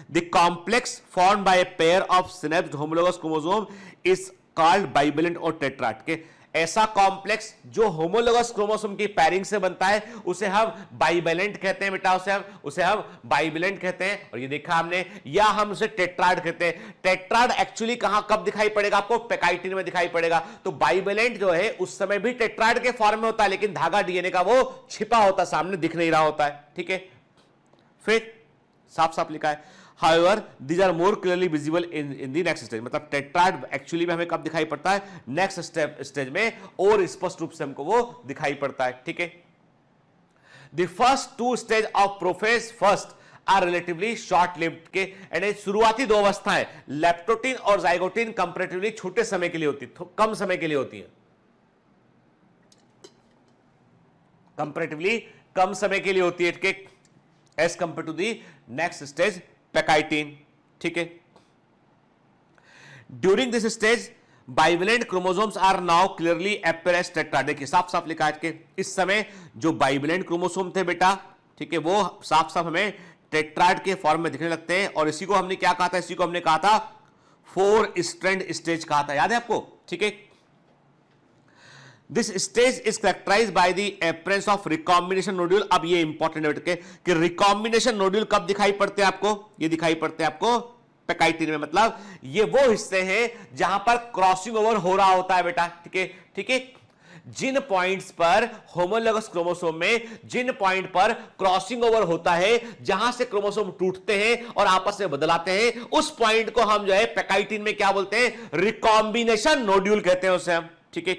The complex formed by a pair of synapsed homologous chromosome is called bivalent or tetrad के। ऐसा कॉम्प्लेक्स जो होमोलोगस क्रोमोसोम की पेयरिंग से बनता है उसे हम बाइवेलेंट कहते हैं बेटा, उसे हम बाइवेलेंट कहते हैं। और ये देखा हमने, या हम उसे टेट्राड कहते हैं। टेट्राड एक्चुअली कहां कब दिखाई पड़ेगा आपको, पेकाइटिन में दिखाई पड़ेगा। तो बाइवेलेंट जो है उस समय भी टेट्राड के फॉर्म में होता है, लेकिन धागा डीएनए का वो छिपा होता है, सामने दिख नहीं रहा होता है, ठीक है। फिर साफ साफ लिखा है, However, these are more clearly visible in the next stage। मतलब टेट्राड एक्चुअली में हमें कब दिखाई पड़ता है, नेक्स्ट स्टेज में, और स्पष्ट रूप से हमको वो दिखाई पड़ता है, ठीक है। The first two stage of prophase first are relatively short lived के, यानी शुरुआती दो अवस्थाएं लेप्टोटीन और जाइगोटीन कंपैरेटिवली छोटे समय के लिए होती है, कम समय के लिए होती है, कंपैरेटिवली कम समय के लिए होती है as compare to the next stage pachytene. ठीक है, during this stage bivalent chromosomes are now clearly appear as tetrad. देखिए साफ साफ लिखा है कि इस समय जो बाइवेलेंट क्रोमोसोम थे बेटा, ठीक है, वो साफ साफ हमें टेट्राड के फॉर्म में दिखने लगते हैं। और इसी को हमने क्या कहा था, इसी को हमने कहा था 4 स्ट्रैंड स्टेज कहा था, याद है आपको? ठीक है, this stage is characterised by the appearance of recombination nodule. अब ये इंपॉर्टेंट है कि रिकॉम्बिनेशन नोड्यूल कब दिखाई पड़ते हैं आपको? ये दिखाई पड़ते हैं आपको पैकाइटिन में, मतलब ये वो हिस्से हैं जहां पर क्रॉसिंग ओवर हो रहा होता है बेटा। ठीक है, ठीक है, जिन पॉइंट्स पर होमोलोगस क्रोमोसोम में जिन पॉइंट पर क्रॉसिंग ओवर होता है, जहां से क्रोमोसोम टूटते हैं और आपस में बदलाते हैं, उस पॉइंट को हम जो है पैकाइटिन में क्या बोलते हैं? रिकॉम्बिनेशन नोड्यूल कहते हैं उसे हम। ठीक है,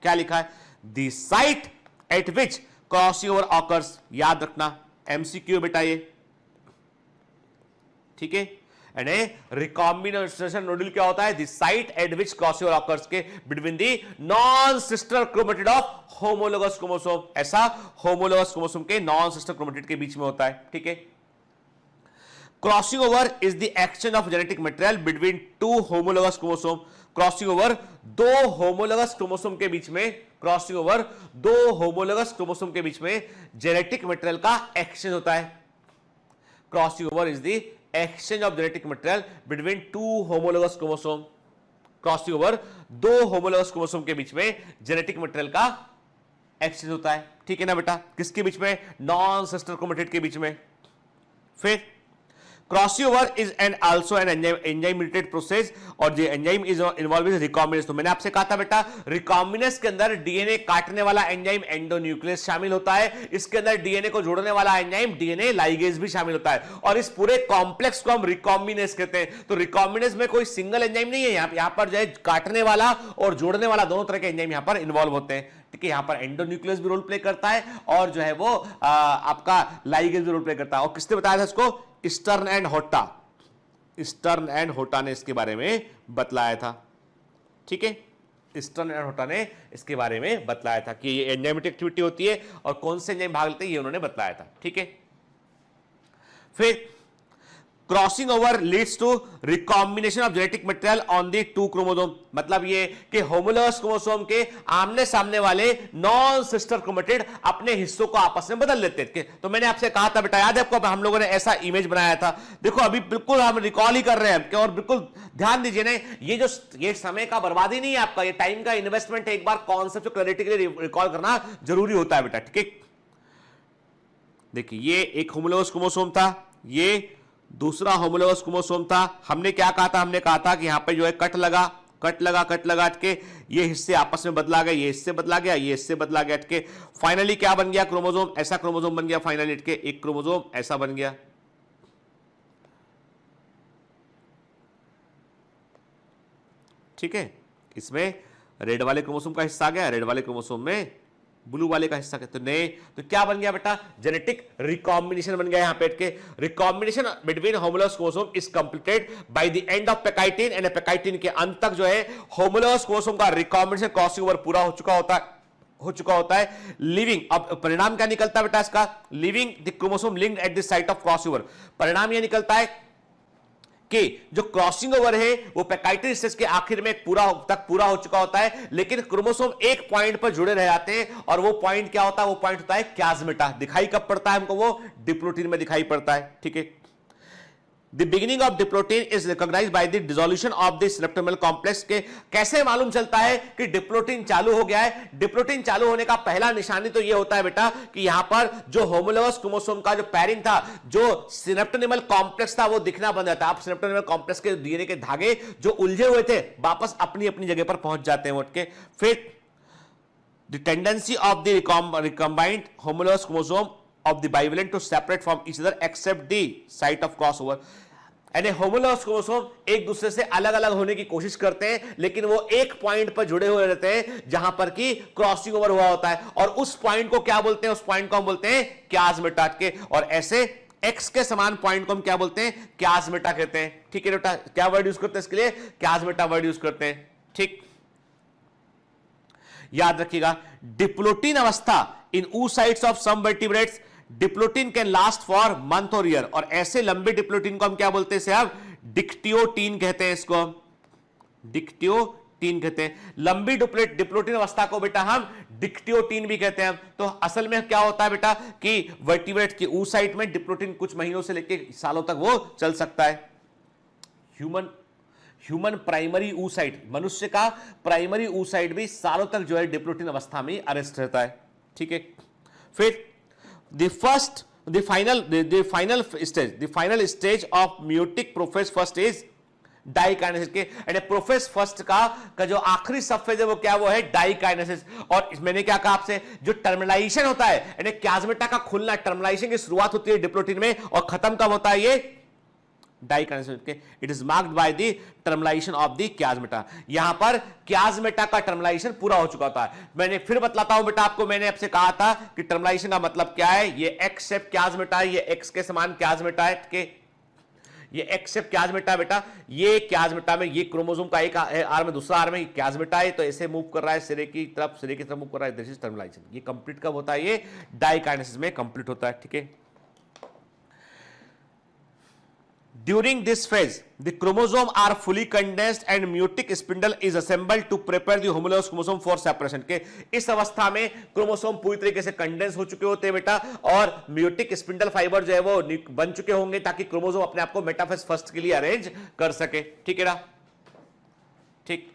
क्या लिखा है? The site at which crossing over occurs, याद रखना एमसीक्यू बेटा ये। ठीक है, रिकॉम्बिनेशन नोड्यूल क्या होता है? The site at which crossing over occurs के between the non sister chromatid of homologous chromosome. ऐसा होमोलोगस क्रोमोसोम के नॉन सिस्टर क्रोमेटिड के बीच में होता है। ठीक है, crossing over is the exchange of genetic material between 2 homologous chromosome. Crossing over 2 homologous chromosome के बीच में, क्रॉसिंग ओवर 2 होमोलोगस क्रोमोसोम के बीच में जेनेटिक मटेरियल का एक्सचेंज होता है। Crossing over is the exchange of genetic material between 2 homologous chromosome. Crossing over 2 homologous chromosome के बीच में जेनेटिक मटेरियल का एक्सचेंज होता है। ठीक है ना बेटा? किसके बीच में? नॉन सिस्टर क्रोमेटिड के बीच में। फिर crossing over is and also an enzyme related process, और जो enzyme is involve in recombinase. तो मैंने आपसे कहा था बेटा, रिकॉम्बिनेस के अंदर डीएनए काटने वाला एंजाइम एंडोन्यूक्लियस शामिल होता है। इसके अंदर डीएनए को जोड़ने वाला एंजाइम डीएनए लाइगेज भी शामिल होता है, और इस पूरे कॉम्प्लेक्स को हम रिकॉम्बिनेस कहते हैं। तो रिकॉम्बिनेस में कोई सिंगल एंजाइम नहीं है, यहां पर जो है काटने वाला और जोड़ने वाला दोनों तरह के एंजाइम यहां पर इन्वॉल्व होते हैं। ठीक है, यहां पर एंडोन्यूक्लियस भी रोल प्ले करता है, और जो है वो आपका लाइगेज भी रोल प्ले करता है। और किसने बताया था इसको? स्टर्न एंड होट्टा, स्टर्न एंड होट्टा ने इसके बारे में बतलाया था। ठीक है, स्टर्न एंड होट्टा ने इसके बारे में बतलाया था कि ये एंजाइमेटिक एक्टिविटी होती है और कौन से एंजाइम भाग लेते हैं, ये उन्होंने बतलाया था। ठीक है, फिर crossing over leads to recombination of genetic material on the 2 chromosome. मतलब ये कि होमोलोगस क्रोमोसोम के आमने सामने वाले नॉन सिस्टर क्रोमेटिड अपने हिस्सों को आपस में बदल लेते थे। तो मैंने आपसे कहा था बेटा, याद है आपको, हम लोगों ने ऐसा इमेज बनाया था। देखो अभी बिल्कुल हम रिकॉल ही कर रहे हैं, और बिल्कुल ध्यान दीजिए ना, ये समय का बर्बादी नहीं है आपका, ये टाइम का इन्वेस्टमेंट है। एक बार कॉन्सेप्ट क्लैरिटी के लिए रिकॉल करना जरूरी होता है बेटा। ठीक है, देखिए ये एक होमोलोगस क्रोमोसोम था, ये दूसरा होमोलोगस क्रोमोसोम था। हमने क्या कहा था? हमने कहा था कि यहां पे जो है कट लगा के ये हिस्से आपस में बदला गए, ये हिस्से बदला गया, ये हिस्से बदला गया, के फाइनली क्या बन गया? क्रोमोसोम, ऐसा क्रोमोसोम बन गया फाइनली, के एक क्रोमोसोम ऐसा बन गया। ठीक है, इसमें रेड वाले क्रोमोसोम का हिस्सा आ गया, रेड वाले क्रोमोसोम में ब्लू वाले का हिस्सा कहते नहीं। तो क्या बन गया बेटा? जेनेटिक रिकॉम्बिनेशन बन गया। यहां पे के recombination between homologous chromosome is completed by the end of pachytene, end pachytene के अंत तक जो है होमोलोगस क्रोमोसोम का रिकॉम्बिनेशन क्रॉसिंग ओवर पूरा हो चुका होता है। लिविंग, अब परिणाम क्या निकलता है बेटा इसका? Living the chromosome linked at the site of cross over. परिणाम यह निकलता है कि जो क्रॉसिंग ओवर है वो पैकाइटिन स्टेज के आखिर में पूरा हो चुका होता है, लेकिन क्रोमोसोम एक पॉइंट पर जुड़े रह जाते हैं, और वो पॉइंट क्या होता है? वो पॉइंट होता है क्याज्मेटा। दिखाई कब पड़ता है हमको? वो डिप्लोटीन में दिखाई पड़ता है। ठीक है, The beginning of diplotin is recognized by the dissolution of the synaptomal complex। के कैसे मालूम चलता है कि डिप्लोटीन चालू हो गया है? डिप्लोटीन चालू होने का पहला निशानी तो ये होता है बेटा कि यहां पर जो होमोलोगस क्रोमोसोम का जो पैरिंग था, जो सिनेप्टोनिमल कॉम्प्लेक्स था, वो दिखना बंद जाता है। आप सिनेप्टोनिमल कॉम्प्लेक्स के डीएनए के धागे जो उलझे हुए थे वापस अपनी अपनी जगह पर पहुंच जाते हैं उठ के। फिर the tendency of the recombined homologous chromosome of the bivalent to separate from each other except the site of crossover। यानी होमोलोगस क्रोमोसोम एक दूसरे से अलग अलग होने की कोशिश करते हैं, लेकिन वो एक पॉइंट पर जुड़े हुए रहते हैं जहां पर कि क्रॉसिंग ओवर हुआ होता है, और उस पॉइंट को क्या बोलते हैं? उस पॉइंट को हम बोलते हैं क्याज्मेटा के। और ऐसे एक्स के समान पॉइंट को हम क्या बोलते हैं, क्याजमेटा कहते हैं। ठीक है बेटा, क्या वर्ड यूज करते हैं इसके लिए, क्याजमेटा वर्ड यूज करते हैं। ठीक, याद रखिएगा, डिप्लोटिन अवस्था in oocytes of some vertebrates, diplotene can last for month और ईयर, और ऐसे लंबे डिप्लोटिन को हम क्या बोलते हैं साहब, डिक्टियोटीन कहते हैं, इसको डिक्टियोटीन कहते हैं। लंबी डिप्लोटिन अवस्था को बेटा हम डिक्टियोटीन भी कहते हैं। तो असल में क्या होता है बेटा कि वर्टिब्रेट्स की oocyte में डिप्लोटिन कुछ महीनों से लेकर सालों तक वो चल सकता है। ह्यूमन प्राइमरी oocyte, मनुष्य का प्राइमरी oocyte भी सालों तक जो है डिप्लोटिन अवस्था में अरेस्ट रहता है। ठीक है, फिर the final stage of meiotic prophase first is diakinesis के, यानी प्रोफेज फर्स्ट का जो आखिरी सब फेज है वो क्या, वो है डाइकाइनेसिस। और मैंने क्या कहा आपसे, जो टर्मिनाइजेशन होता है यानी क्याजमेटा का खुलना, टर्मिनाइजेशन की शुरुआत होती है डिप्लोटिन में और खत्म कब होता है, ये डाइकाइनेसिस के। It is marked by the terminalisation of the chiasmata. यहां पर क्याजमेटा का टर्मिनाइजेशन पूरा हो चुका होता है। मैंने फिर बतलाता हूं बेटा आपको, मैंने आपसे कहा था कि टर्मिनाइजेशन का मतलब क्या है, ये एक्स शेप क्याजमेटा है, ये एक्स के समान क्याजमेटा है के, ये एक्स शेप क्याजमेटा बेटा, ये क्याजमेटा में ये क्रोमोसोम का एक आर्म है, दूसरा आर्म है, क्याजमेटा है, तो ऐसे मूव कर रहा है सिरे की तरफ मूव कर रहा है, दिस इज टर्मिनाइजेशन। ये कंप्लीट कब होता है, ये डाइकाइनेसिस में कंप्लीट होता है। ठीक है, during this phase the chromosome are fully condensed and meiotic spindle is assembled to prepare the homologous chromosome for separation। के इस अवस्था में क्रोमोसोम पूरी तरीके से कंडेंस हो चुके होते हैं बेटा, और म्यूटिक स्पिंडल फाइबर जो है वो बन चुके होंगे ताकि क्रोमोसोम अपने आप को मेटाफेज फर्स्ट के लिए अरेंज कर सके। ठीक है ना, ठीक।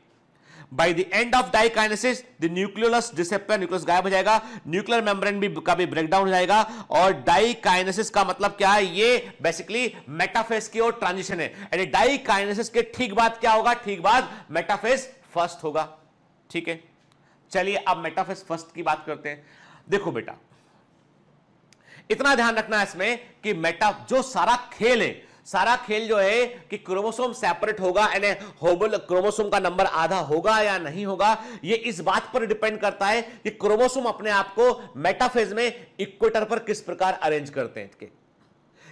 By the end of dikinesis, the nucleolus disappear, nucleus गायब हो जाएगा, न्यूक्लियर मेम्ब्रेन भी का भी ब्रेकडाउन हो जाएगा। और डाइकाइनेसिस का मतलब क्या है, ये बेसिकली मेटाफेज की ओर ट्रांजिशन है, यानी डाइकाइनेसिस के ठीक बाद क्या होगा, ठीक बाद मेटाफेज फर्स्ट होगा। ठीक है, चलिए अब मेटाफेज फर्स्ट की बात करते हैं। देखो बेटा, इतना ध्यान रखना है इसमें कि जो सारा खेल है, सारा खेल जो है कि क्रोमोसोम सेपरेट होगा, यानी क्रोमोसोम का नंबर आधा होगा या नहीं होगा, ये इस बात पर डिपेंड करता है कि क्रोमोसोम अपने आप को मेटाफेज में इक्वेटर पर किस प्रकार अरेंज करते हैं।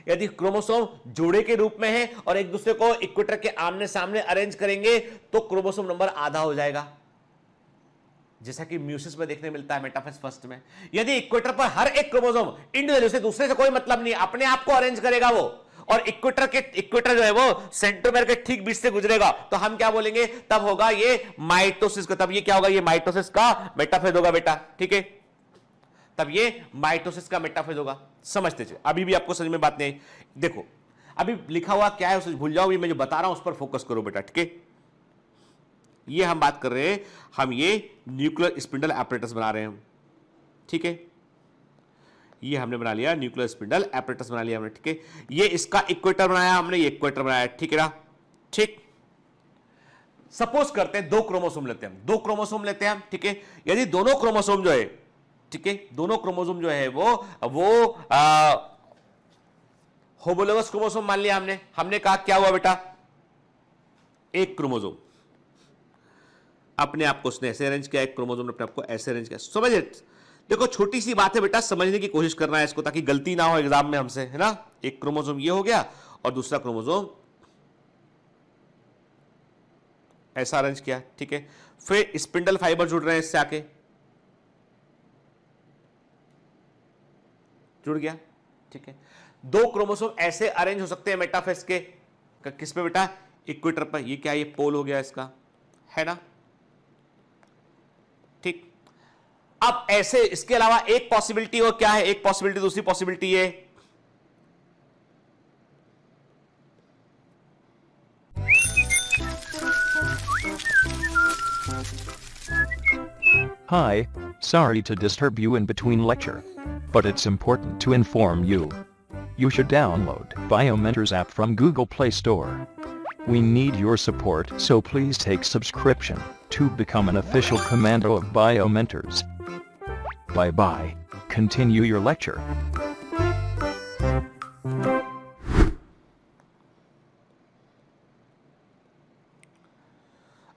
यदि क्रोमोसोम जोड़े के रूप में है और एक दूसरे को इक्वेटर के आमने सामने अरेंज करेंगे तो क्रोमोसोम नंबर आधा हो जाएगा, जैसा कि म्यूसिस में देखने मिलता है मेटाफेज फर्स्ट में। यदि इक्वेटर पर हर एक क्रोमोसोम इंडिविजुअल से दूसरे से कोई मतलब नहीं, अपने आप को अरेंज करेगा वो, और इक्वेटर जो है वो सेंट्रोमेर के ठीक बीच से गुजरेगा, तो हम क्या बोलेंगे, तब होगा ये माइटोसिस का, तब ये क्या होगा, ये माइटोसिस का मेटाफेज होगा बेटा। ठीक है, तब ये माइटोसिस का मेटाफेज होगा। समझते चलिए, अभी भी आपको समझ में बात नहीं आई। देखो अभी लिखा हुआ क्या है उसे भूल जाओ, ये मैं जो बता रहा हूं उस पर फोकस करो बेटा। ठीक है, ये हम बात कर रहे हैं, हम ये न्यूक्लियर स्पिंडल एपरेटस बना रहे हैं। ठीक है, ये हमने बना लिया न्यूक्लियर स्पिंडल एपरेटस बना लिया हमने। ठीक है, ये इसका इक्वेटर बनाया हमने, ये इक्वेटर बनाया। ठीक है ना, ठीक। सपोज करते हैं दो क्रोमोसोम लेते हैं, दो क्रोमोसोम लेते हैं हम। ठीक है, यदि दोनों क्रोमोसोम जो है, ठीक है, दोनों क्रोमोसोम जो है वो होमोलोगस क्रोमोसोम मान लिया हमने कहा क्या हुआ बेटा, एक क्रोमोसोम अपने आप को उसने ऐसे अरेंज किया, एक क्रोमोसोम ने अपने आप को ऐसे अरेंज किया। समझे, देखो छोटी सी बात है बेटा, समझने की कोशिश करना है इसको ताकि गलती ना हो एग्जाम में हमसे, है ना। एक क्रोमोसोम ये हो गया और दूसरा क्रोमोसोम ऐसा अरेंज किया। ठीक है, फिर स्पिंडल फाइबर जुड़ रहे हैं इससे आके, जुड़ गया। ठीक है, दो क्रोमोसोम ऐसे अरेंज हो सकते हैं मेटाफेज के, किस पे बेटा, इक्वेटर पर। ये क्या, ये पोल हो गया इसका, है ना। ठीक, अब ऐसे इसके अलावा एक पॉसिबिलिटी और क्या है, एक पॉसिबिलिटी, दूसरी पॉसिबिलिटी है Hi, sorry to disturb you in between lecture, but it's important to inform you. You should download BioMentors app from Google Play Store. We need your support, so please take subscription to become an official commando of BioMentors. Bye bye. Continue your lecture.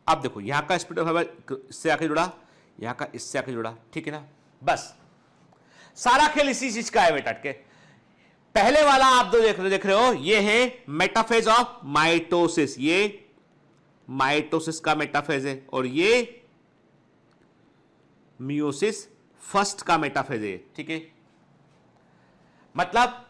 अब देखो यहां का spindle fibre इससे आके जुड़ा, यहां का इससे आके जुड़ा। ठीक है ना, बस सारा खेल इसी चीज का है बेटा। के पहले वाला आप जो देख रहे हो ये है मेटाफेज ऑफ माइटोसिस, ये माइटोसिस का मेटाफेज है, और ये मियोसिस फर्स्ट का मेटाफेज है। ठीक है, मतलब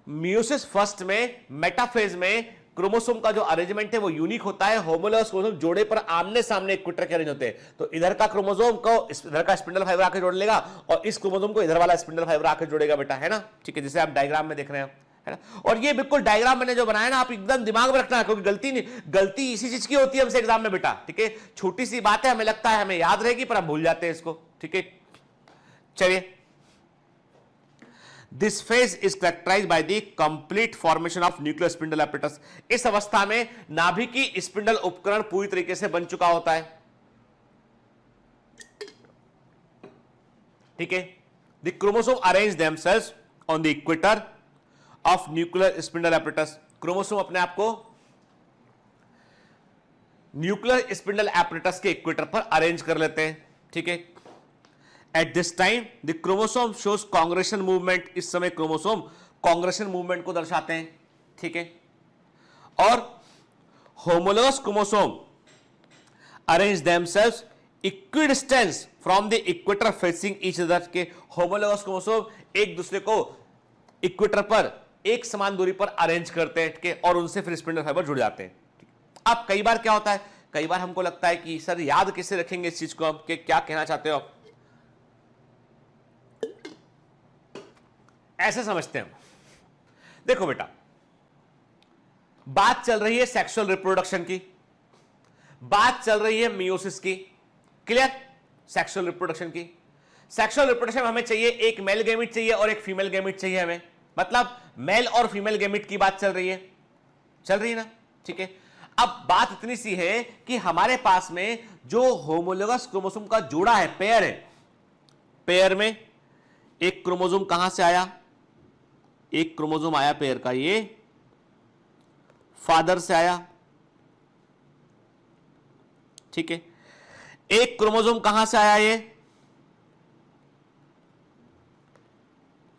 मियोसिस फर्स्ट में मेटाफेज में क्रोमोसोम का जो अरेंजमेंट है वो यूनिक होता है। होमोलोगस क्रोमोसोम जोड़े पर आमने सामने इक्वेटर के अरेंज होते हैं, तो इधर का क्रोमोसोम को इधर का स्पिंडल फाइबर आके जोड़ लेगा और इस क्रोमोसोम को इधर वाला स्पिंडल फाइबर आके जोड़ेगा बेटा, है ना। ठीक है, जैसे आप डायग्राम में देख रहे हो, है ना। और ये बिल्कुल डायग्राम मैंने जो बनाया ना, आप एकदम दिमाग में रखना है, क्योंकि गलती इसी चीज की होती है हमसे एग्जाम में बेटा। ठीक है, छोटी सी बात है, हमें लगता है हमें याद रहेगी पर हम भूल जाते हैं इसको। ठीक है, चलिए, this phase is characterised by the complete formation of nuclear spindle apparatus. इस अवस्था में नाभिकी स्पिंडल उपकरण पूरी तरीके से बन चुका होता है। ठीक है, the chromosome arrange themselves on the equator of nuclear spindle apparatus. Chromosome अपने आप को न्यूक्लियर स्पिंडल एपरेटस के इक्वेटर पर अरेंज कर लेते हैं। ठीक है, at this time the chromosome shows congression movement. इस समय क्रोमोसोम कांग्रेशन मूवमेंट को दर्शाते हैं। ठीक है, और homologous chromosome arrange themselves equidistance from the equator facing each other. के होमोलोगस क्रोमोसोम एक दूसरे को इक्वेटर पर एक समान दूरी पर अरेंज करते हैं और उनसे फिर स्पिंडल फाइबर जुड़ जाते हैं। अब कई बार क्या होता है, कई बार हमको लगता है कि सर याद कैसे रखेंगे इस चीज को, आप क्या कहना चाहते हो आप, ऐसे समझते हैं। देखो बेटा, बात चल रही है सेक्सुअल रिप्रोडक्शन की, बात चल रही है मियोसिस की। क्लियर, सेक्सुअल रिप्रोडक्शन की। सेक्सुअल रिप्रोडक्शन में हमें चाहिए एक मेल गैमेट चाहिए और एक फीमेल गैमेट चाहिए हमें, मतलब मेल और फीमेल गैमेट की बात चल रही है ना। ठीक है, अब बात इतनी सी है कि हमारे पास में जो होमोलोगस क्रोमोसोम का जोड़ा है, पेयर है, पेयर में एक क्रोमोसोम कहां से आया, एक क्रोमोसोम आया पेयर का, ये फादर से आया। ठीक है, एक क्रोमोसोम कहां से आया,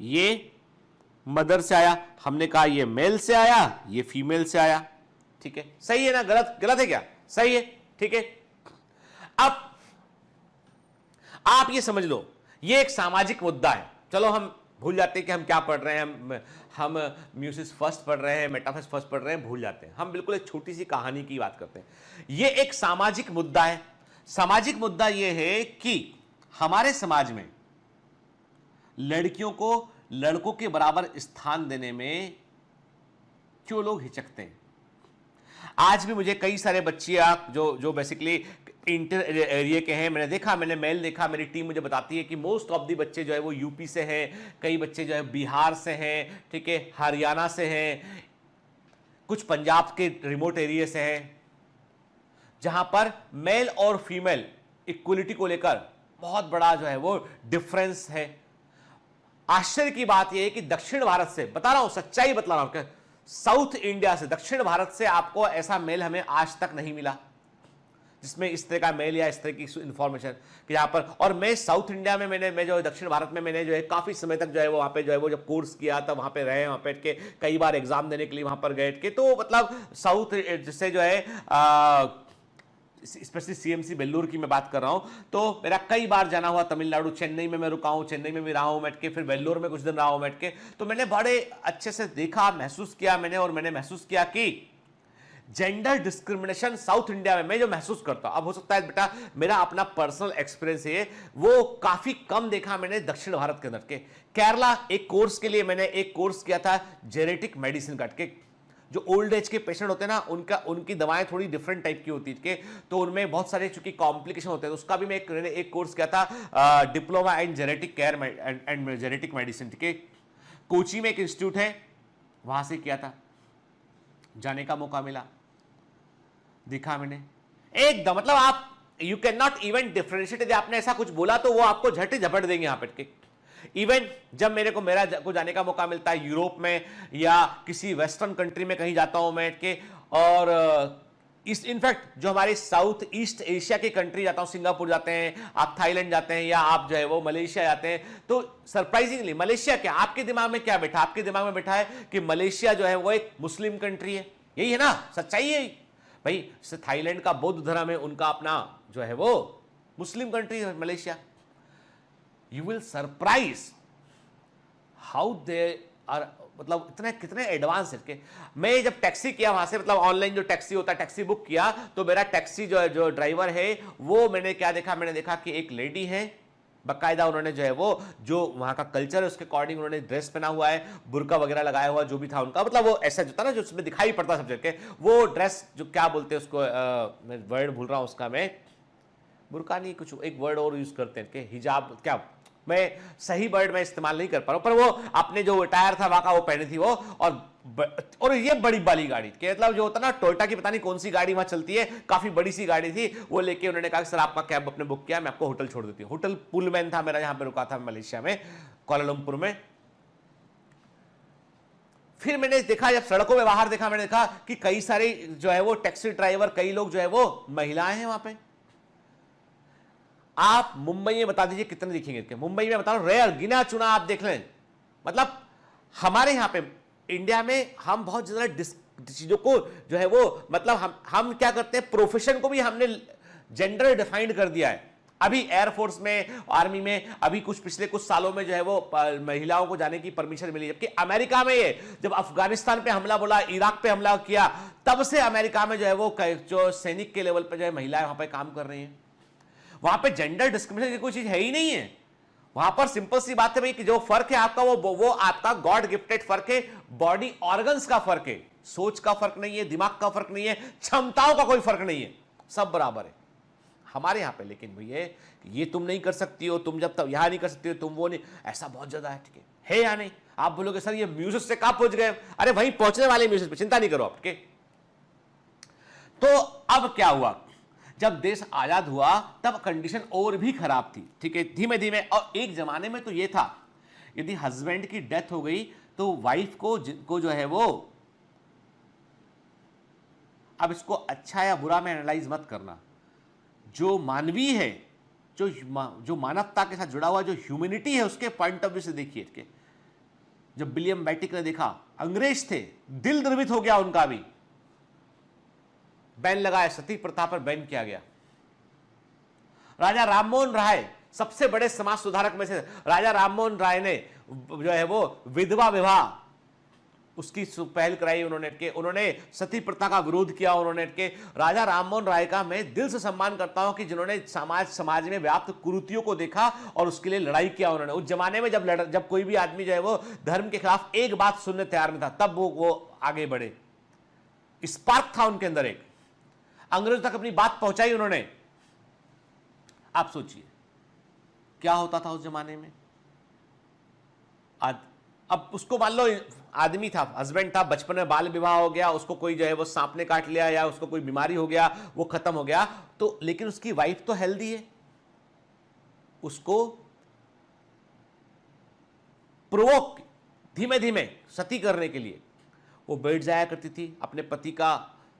ये मदर से आया। हमने कहा ये मेल से आया, ये फीमेल से आया। ठीक है, सही है ना, गलत है क्या, सही है। ठीक है, अब आप ये समझ लो, ये एक सामाजिक मुद्दा है। चलो हम भूल जाते हैं कि हम क्या पढ़ रहे हैं, हम म्यूसिस फर्स्ट पढ़ रहे हैं, मेटाफेज फर्स्ट पढ़ रहे हैं, भूल जाते हैं। हम बिल्कुल एक छोटी सी कहानी की बात करते हैं। ये एक सामाजिक मुद्दा है। सामाजिक मुद्दा ये है कि हमारे समाज में लड़कियों को लड़कों के बराबर स्थान देने में क्यों लोग हिचकते हैं। आज भी मुझे कई सारे बच्चियां जो बेसिकली इंटर एरिया के हैं, मैंने मेल देखा, मेरी टीम मुझे बताती है कि मोस्ट ऑफ दी बच्चे जो है वो यूपी से हैं, कई बच्चे जो है बिहार से हैं, ठीक है, हरियाणा से हैं, कुछ पंजाब के रिमोट एरिया से हैं, जहां पर मेल और फीमेल इक्वलिटी को लेकर बहुत बड़ा जो है वो डिफरेंस है। आश्चर्य की बात यह है कि दक्षिण भारत से, बता रहा हूं, सच्चाई बता रहा हूं, साउथ इंडिया से, दक्षिण भारत से आपको ऐसा मेल हमें आज तक नहीं मिला जिसमें इस तरह का मेल या इस तरह की इंफॉर्मेशन कि यहाँ पर। और मैं साउथ इंडिया में मैं जो दक्षिण भारत में मैंने जो है काफी समय तक जो है वो वहाँ पे जो है वो जब कोर्स किया तब वहाँ पे रहे, वहाँ पे के कई बार एग्जाम देने के लिए वहाँ पर गए के, तो मतलब साउथ जिससे जो है स्पेशली सीएमसी बेल्लूर की मैं बात कर रहा हूं, तो मेरा कई बार जाना हुआ तमिलनाडु, चेन्नई में मैं रुका हूं, चेन्नई में भी रहा हूं बैठ के, फिर बेल्लूर में कुछ दिन रहा हूं बैठ के, तो मैंने बड़े अच्छे से देखा, महसूस किया मैंने महसूस किया कि जेंडर डिस्क्रिमिनेशन साउथ इंडिया में मैं जो महसूस करता हूं, अब हो सकता है बेटा मेरा अपना पर्सनल एक्सपीरियंस है, वो काफी कम देखा मैंने दक्षिण भारत के अंदर के। केरला एक कोर्स के लिए मैंने एक कोर्स किया था जेनेटिक मेडिसिन का, जो ओल्ड एज के पेशेंट होते हैं ना, उनकी दवाएं थोड़ी डिफरेंट टाइप की होती है, तो उनमें बहुत सारे चूंकि कॉम्प्लिकेशन होते हैं, तो उसका भी मैं एक कोर्स किया था, diploma in genetic care and genetic medicine. ठीक है, कोची में एक इंस्टीट्यूट है, वहां से किया था, जाने का मौका मिला, दिखा मैंने एकदम, मतलब आप you can not even differentiate. यदि आपने ऐसा कुछ बोला तो वो आपको झट झपट देंगे यहाँ पे। इवन जब मेरा को जाने का मौका मिलता है यूरोप में या किसी वेस्टर्न कंट्री में कहीं जाता हूं मैं के, और इस इनफैक्ट जो हमारे साउथ ईस्ट एशिया की कंट्री जाता हूं, सिंगापुर जाते हैं, आप थाईलैंड जाते हैं, या आप जो है वो मलेशिया जाते हैं, तो सरप्राइजिंगली मलेशिया क्या, आपके दिमाग में क्या बैठा? आपके दिमाग में बैठा है कि मलेशिया जो है वो एक मुस्लिम कंट्री है। यही है ना, सच्चाई है भाई। थाईलैंड का बौद्ध धर्म है, उनका अपना जो है वो मुस्लिम कंट्री है Malaysia. You will surprise how they are, मतलब इतने कितने एडवांस है के। मैं जब टैक्सी किया वहां से, मतलब ऑनलाइन जो टैक्सी होता है, टैक्सी बुक किया, तो मेरा टैक्सी जो ड्राइवर है वो मैंने क्या देखा, मैंने देखा कि एक लेडी है, बकायदा उन्होंने जो है वो जो वहां का कल्चर है उसके अकॉर्डिंग उन्होंने ड्रेस पहना हुआ है, बुर्का वगैरह लगाया हुआ जो भी था उनका, मतलब वो ऐसा जो था ना जो उसमें दिखाई पड़ता सब जगह, वो ड्रेस जो क्या बोलते हैं उसको, मैं वर्ड भूल रहा हूं उसका, मैं बुर्का नहीं, कुछ एक वर्ड और यूज करते हैं कि हिजाब, क्या मैं सही वर्ड में इस्तेमाल नहीं कर पा रहा हूं, पर वो अपने जो टायर था वहां का वो पहनी थी वो, और ये बड़ी वाली गाड़ी के, मतलब जो होता ना टोयोटा की, पता नहीं कौन सी गाड़ी वहां चलती है, काफी बड़ी सी गाड़ी थी, वो लेके उन्होंने कहा कि सर आपका कैब अपने बुक किया, मैं आपको होटल छोड़ देती हूँ। होटल पुलमैन था मेरा, जहां पे रुका था मलेशिया में, कुआलालंपुर में। फिर मैंने देखा, जब सड़कों में बाहर देखा, मैंने देखा कि कई सारे जो है वो टैक्सी ड्राइवर, कई लोग जो है वो महिलाएं हैं वहां पे। आप मुंबई में बता दीजिए कितने दिखेंगे, मुंबई में बता रहा हूं, रेयर, गिना चुना आप देख लें। मतलब हमारे यहां पे इंडिया में हम बहुत ज्यादा चीजों को जो है वो, मतलब हम क्या करते हैं, प्रोफेशन को भी हमने जेंडर डिफाइंड कर दिया है। अभी एयरफोर्स में, आर्मी में, अभी पिछले कुछ सालों में जो है वो महिलाओं को जाने की परमिशन मिली, जबकि अमेरिका में ये जब अफगानिस्तान पे हमला बोला, इराक पे हमला किया, तब से अमेरिका में जो है वो जो सैनिक के लेवल पे जो है महिलाएं वहां पे काम कर रही हैं। वहां पे जेंडर डिस्क्रिमिनेशन की कोई चीज है ही नहीं है। वहां पर सिंपल सी बात है भाई कि जो फर्क है आपका वो आपका गॉड गिफ्टेड फर्क है, बॉडी ऑर्गन्स का फर्क है, सोच का फर्क नहीं है, दिमाग का फर्क नहीं है, क्षमताओं का कोई फर्क नहीं है, सब बराबर है हमारे यहां पे। लेकिन भैया ये तुम नहीं कर सकती हो, तुम जब तक यहां नहीं कर सकती हो, तुम वो नहीं, ऐसा बहुत ज्यादा है। ठीक है या नहीं? आप बोलोगे सर ये म्यूजिक से कहां पहुंच गए? अरे वहीं पहुंचने वाले म्यूजिक पे, चिंता नहीं करो आपके। तो अब क्या हुआ, जब देश आजाद हुआ तब कंडीशन और भी खराब थी। ठीक है, धीमे धीमे। और एक जमाने में तो ये था, यदि हस्बैंड की डेथ हो गई तो वाइफ को जो है वो, अब इसको अच्छा या बुरा में एनालाइज मत करना, जो मानवीय है, जो मानवता के साथ जुड़ा हुआ जो ह्यूमैनिटी है, उसके पॉइंट ऑफ व्यू से देखिए। जब विलियम बेटिक ने देखा, अंग्रेज थे, दिल द्रवित हो गया उनका भी, बैन लगाया, सती प्रथा पर बैन किया गया। राजा राममोहन राय, सबसे बड़े समाज सुधारक में से राजा राममोहन राय ने जो है वो विधवा विवाह उसकी पहल कराई उन्होंने सती प्रथा का विरोध किया उन्होंने राजा राममोहन राय का मैं दिल से सम्मान करता हूं कि जिन्होंने समाज में व्याप्त कुरीतियों को देखा और उसके लिए लड़ाई किया उन्होंने। उस जमाने में जब कोई भी आदमी जो है वो धर्म के खिलाफ एक बात सुनने तैयार नहीं था, तब वो आगे बढ़े। स्पार्क था उनके अंदर, एक अंग्रेजों तक अपनी बात पहुंचाई उन्होंने। आप सोचिए क्या होता था उस जमाने में। अब उसको मान लो आदमी था, हस्बैंड था, बचपन में बाल विवाह हो गया, उसको कोई जो है वो सांप ने काट लिया या उसको कोई बीमारी हो गया, वो खत्म हो गया, तो लेकिन उसकी वाइफ तो हेल्दी है, उसको प्रोवोक धीमे धीमे सती करने के लिए वो बैठ जाया करती थी, अपने पति का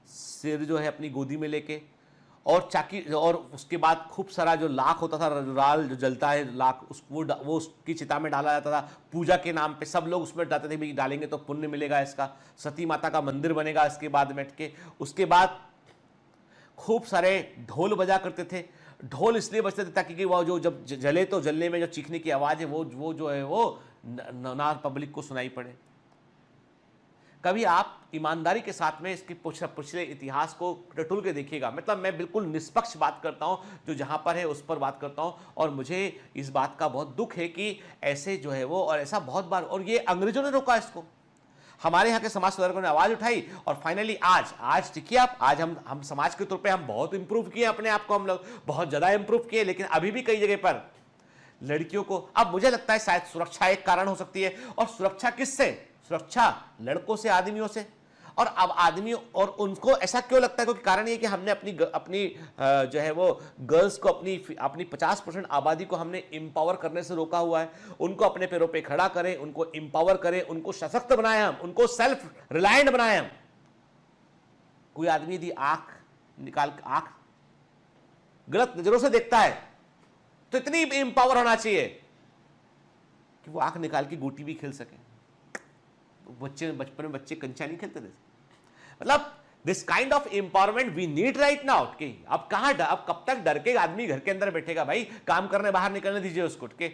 सिर जो है अपनी गोदी में लेके, और चाकी, और उसके बाद खूब सारा जो लाख होता था, राल जो जलता है लाख, वो उसकी चिता में डाला जाता था पूजा के नाम पे। सब लोग उसमें डालते थे भाई डालेंगे तो पुण्य मिलेगा, इसका सती माता का मंदिर बनेगा इसके बाद में के। उसके बाद खूब सारे ढोल बजा करते थे। ढोल इसलिए बजते थे ताकि वो जो जब जले तो जलने में जो चीखने की आवाज़ है वो जो है वो ना पब्लिक को सुनाई पड़े। कभी आप ईमानदारी के साथ में इसके पिछले इतिहास को टटोल के देखिएगा। मतलब मैं बिल्कुल निष्पक्ष बात करता हूं, जो जहां पर है उस पर बात करता हूं, और मुझे इस बात का बहुत दुख है कि ऐसे जो है वो, और ऐसा बहुत बार, और ये अंग्रेजों ने रोका इसको, हमारे यहाँ के समाज सुधारकों ने आवाज उठाई, और फाइनली आज देखिए आप, आज हम समाज के तौर पे हम बहुत इंप्रूव किए अपने आप को, हम लोग बहुत ज्यादा इंप्रूव किए, लेकिन अभी भी कई जगह पर लड़कियों को, अब मुझे लगता है शायद सुरक्षा एक कारण हो सकती है। और सुरक्षा किससे? सुरक्षा लड़कों से, आदमियों से। और अब आदमियों, और उनको ऐसा क्यों लगता है? क्योंकि कारण ये कि हमने अपनी जो है वो गर्ल्स को, अपनी 50% आबादी को हमने एम्पावर करने से रोका हुआ है। उनको अपने पैरों पे खड़ा करें, उनको एम्पावर करें, उनको सशक्त बनाएं, हम उनको सेल्फ रिलायंट बनाएं। हम कोई आदमी यदि आंख निकाल आंख गलत नजरों से देखता है तो इतनी एम्पावर होना चाहिए कि वो आंख निकाल के गोटी भी खेल सके। बच्चे बचपन में बच्चे कंचा नहीं खेलते थे। मतलब this kind of empowerment we need right now. कि अब कहां अब कब तक डर के आदमी घर के अंदर बैठेगा भाई? काम करने बाहर निकलने दीजिए उसको। के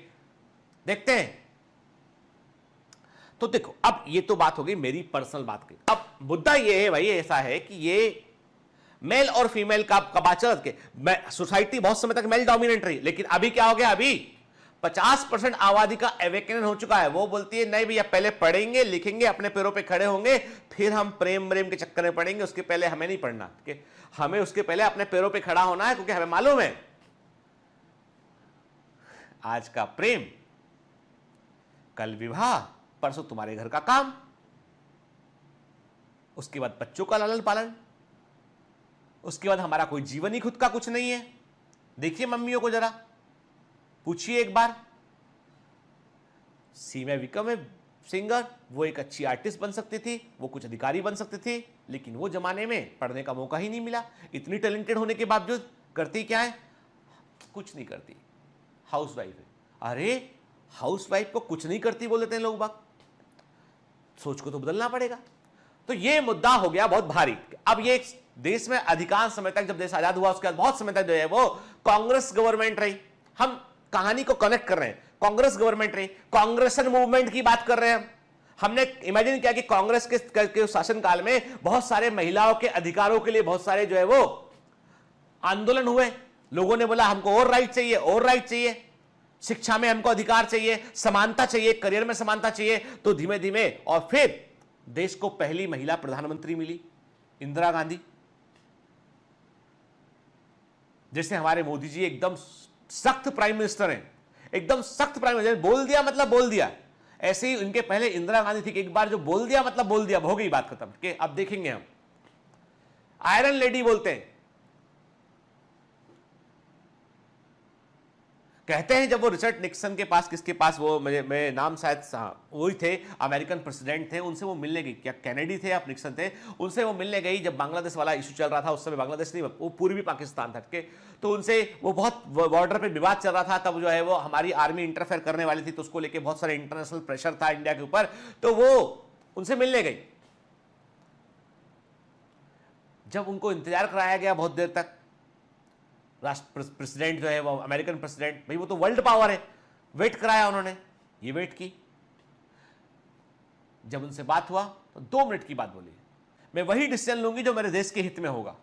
देखते हैं। तो देखो अब ये तो बात हो गई मेरी पर्सनल बात की। अब मुद्दा ये है भाई, ऐसा है कि ये मेल और फीमेल का कबाचर के सोसाइटी बहुत समय तक मेल डोमिनेंट रही, लेकिन अभी क्या हो गया? अभी 50% आबादी का एवेकन हो चुका है। वो बोलती है नहीं भैया, पहले पढ़ेंगे लिखेंगे अपने पैरों पे खड़े होंगे, फिर हम प्रेम के चक्कर में पड़ेंगे, उसके पहले हमें नहीं पढ़ना। कि हमें उसके पहले अपने पैरों पे खड़ा होना है, क्योंकि हमें मालूम है आज का प्रेम, कल विवाह, परसों तुम्हारे घर का काम, उसके बाद बच्चों का लालन पालन, उसके बाद हमारा कोई जीवन ही खुद का कुछ नहीं है। देखिए मम्मियों को जरा पूछिए एक बार। सीमा विकम है सिंगर, वो एक अच्छी आर्टिस्ट बन सकती थी, वो कुछ अधिकारी बन सकती थी, लेकिन वो जमाने में पढ़ने का मौका ही नहीं मिला। इतनी टैलेंटेड होने के बावजूद करती क्या है? कुछ नहीं करती, हाउसवाइफ है। अरे हाउसवाइफ को कुछ नहीं करती बोल देते हैं लोग बात। सोच को तो बदलना पड़ेगा। तो ये मुद्दा हो गया बहुत भारी। अब ये देश में अधिकांश समय तक, जब देश आजाद हुआ उसके बाद बहुत समय तक जो है वो कांग्रेस गवर्नमेंट रही। हम कहानी को कनेक्ट कर रहे हैं, कांग्रेस गवर्नमेंट रही, कांग्रेसन मूवमेंट की बात कर रहे हैं। हमने इमेजिन किया कि कांग्रेस के शासनकाल में बहुत सारे महिलाओं के अधिकारों के लिए बहुत सारे जो है वो आंदोलन हुए। लोगों ने बोला हमको और राइट चाहिए, और राइट चाहिए, शिक्षा में हमको अधिकार चाहिए, समानता चाहिए, करियर में समानता चाहिए। तो धीमे धीमे और फिर देश को पहली महिला प्रधानमंत्री मिली, इंदिरा गांधी। जैसे हमारे मोदी जी एकदम सख्त प्राइम मिनिस्टर हैं, एकदम सख्त प्राइम मिनिस्टर, बोल दिया मतलब बोल दिया। ऐसे ही उनके पहले इंदिरा गांधी थी कि एक बार जो बोल दिया मतलब बोल दिया, हो गई बात खत्म। कि अब देखेंगे हम, आयरन लेडी बोलते हैं। कहते हैं जब वो रिचर्ड निक्सन के पास, किसके पास वो मैं नाम शायद वही थे, अमेरिकन प्रेसिडेंट थे, उनसे वो मिलने गई, क्या कैनेडी थे या निक्सन थे, उनसे वो मिलने गई जब बांग्लादेश वाला इशू चल रहा था। उस समय बांग्लादेश नहीं, वो पूर्वी पाकिस्तान था। के तो उनसे वो बहुत बॉर्डर पे विवाद चल रहा था, तब जो है वो हमारी आर्मी इंटरफेयर करने वाली थी, तो उसको लेके बहुत सारे इंटरनेशनल प्रेशर था इंडिया के ऊपर। तो वो उनसे मिलने गई। जब उनको इंतजार कराया गया बहुत देर तक, राष्ट्र प्रेसिडेंट जो है वो अमेरिकन प्रेसिडेंट, भाई वो तो वर्ल्ड पावर है, वेट कराया उन्होंने, ये वेट की। जब उनसे बात हुआ तो 2 मिनट की बात बोली, मैं वही डिसीजन लूंगी जो मेरे देश के हित में होगा,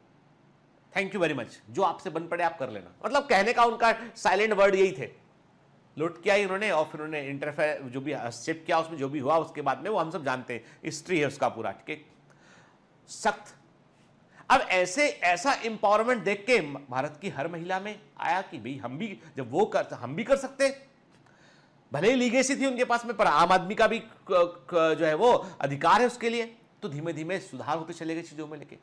थैंक यू वेरी मच, जो आपसे बन पड़े आप कर लेना। मतलब कहने का उनका साइलेंट वर्ड यही थे। लुट किया उन्होंने और फिर उन्होंने इंटरफेयर जो भी हस्तक्षेप किया, उसमें जो भी हुआ उसके बाद में वो हम सब जानते हैं, हिस्ट्री है उसका पूरा। ठीक है, सख्त। अब ऐसा एम्पावरमेंट देख के भारत की हर महिला में आया कि भाई हम भी जब वो कर, हम भी कर सकते। भले ही लीगेसी थी उनके पास में, पर आम आदमी का भी जो है वो अधिकार है उसके लिए। तो धीमे धीमे सुधार होते चले गए चीजों में लेके।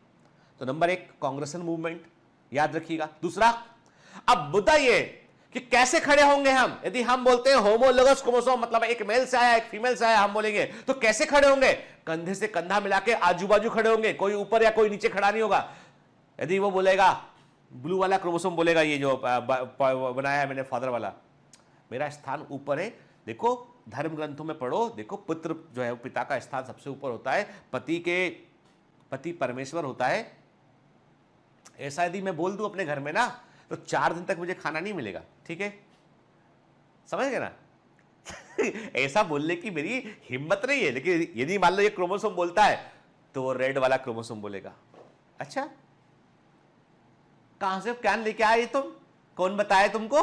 तो नंबर 1 कांग्रेसन मूवमेंट, याद रखिएगा। दूसरा, अब मुद्दा ये कि कैसे खड़े होंगे हम। यदि हम बोलते हैं होमोलोगस क्रोमोसोम, मतलब एक मेल से आया एक फीमेल से आया, हम बोलेंगे तो कैसे खड़े होंगे? कंधे से कंधा मिला के आजू बाजू खड़े होंगे, कोई ऊपर या कोई नीचे खड़ा नहीं होगा। यदि वो बोलेगा, ब्लू वाला क्रोमोसोम बोलेगा, ये जो बनाया है मैंने फादर वाला, मेरा स्थान ऊपर है। देखो धर्म ग्रंथों में पढ़ो, देखो पुत्र जो है पिता का स्थान सबसे ऊपर होता है, पति परमेश्वर होता है। ऐसा यदि मैं बोल दूं अपने घर में ना, तो 4 दिन तक मुझे खाना नहीं मिलेगा। ठीक है, समझ गए ना? ऐसा बोलने की मेरी हिम्मत नहीं है, लेकिन यदि मान लो ये क्रोमोसोम बोलता है तो वो रेड वाला क्रोमोसोम बोलेगा। अच्छा, कहां से ज्ञान लेके आए तुम? कौन बताया तुमको?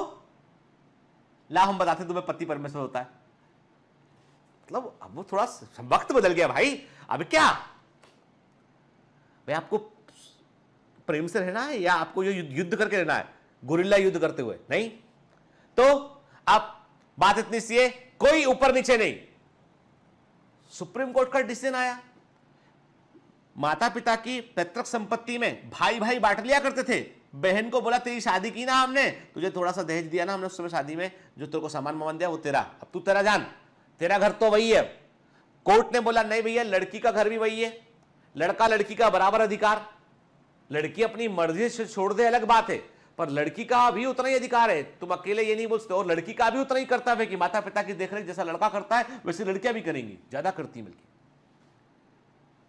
ला हम बताते तुम्हें पति परमेश्वर होता है। मतलब अब वो थोड़ा वक्त बदल गया भाई। अब क्या भाई, आपको प्रेम से रहना है या आपको युद्ध करके रहना है, गुरिल्ला युद्ध करते हुए? नहीं। तो अब बात इतनी सी है, कोई ऊपर नीचे नहीं। सुप्रीम कोर्ट का डिसीजन आया, माता पिता की पैतृक संपत्ति में भाई भाई बांट लिया करते थे। बहन को बोला तेरी शादी की ना हमने, तुझे थोड़ा सा दहेज दिया ना हमने उस समय शादी में, जो तेरे को सामान वामान दिया वो तेरा, अब तू तेरा जान, तेरा घर तो वही है। कोर्ट ने बोला नहीं भैया, लड़की का घर भी वही है, लड़का लड़की का बराबर अधिकार। लड़की अपनी मर्जी से छोड़ दे अलग बात है, पर लड़की का भी उतना ही अधिकार है, तुम अकेले ये नहीं बोल सकते। और लड़की का भी उतना ही कर्तव्य है कि माता पिता की देखरेख जैसा लड़का करता है वैसे लड़कियां भी करेंगी, ज्यादा करती है बल्कि।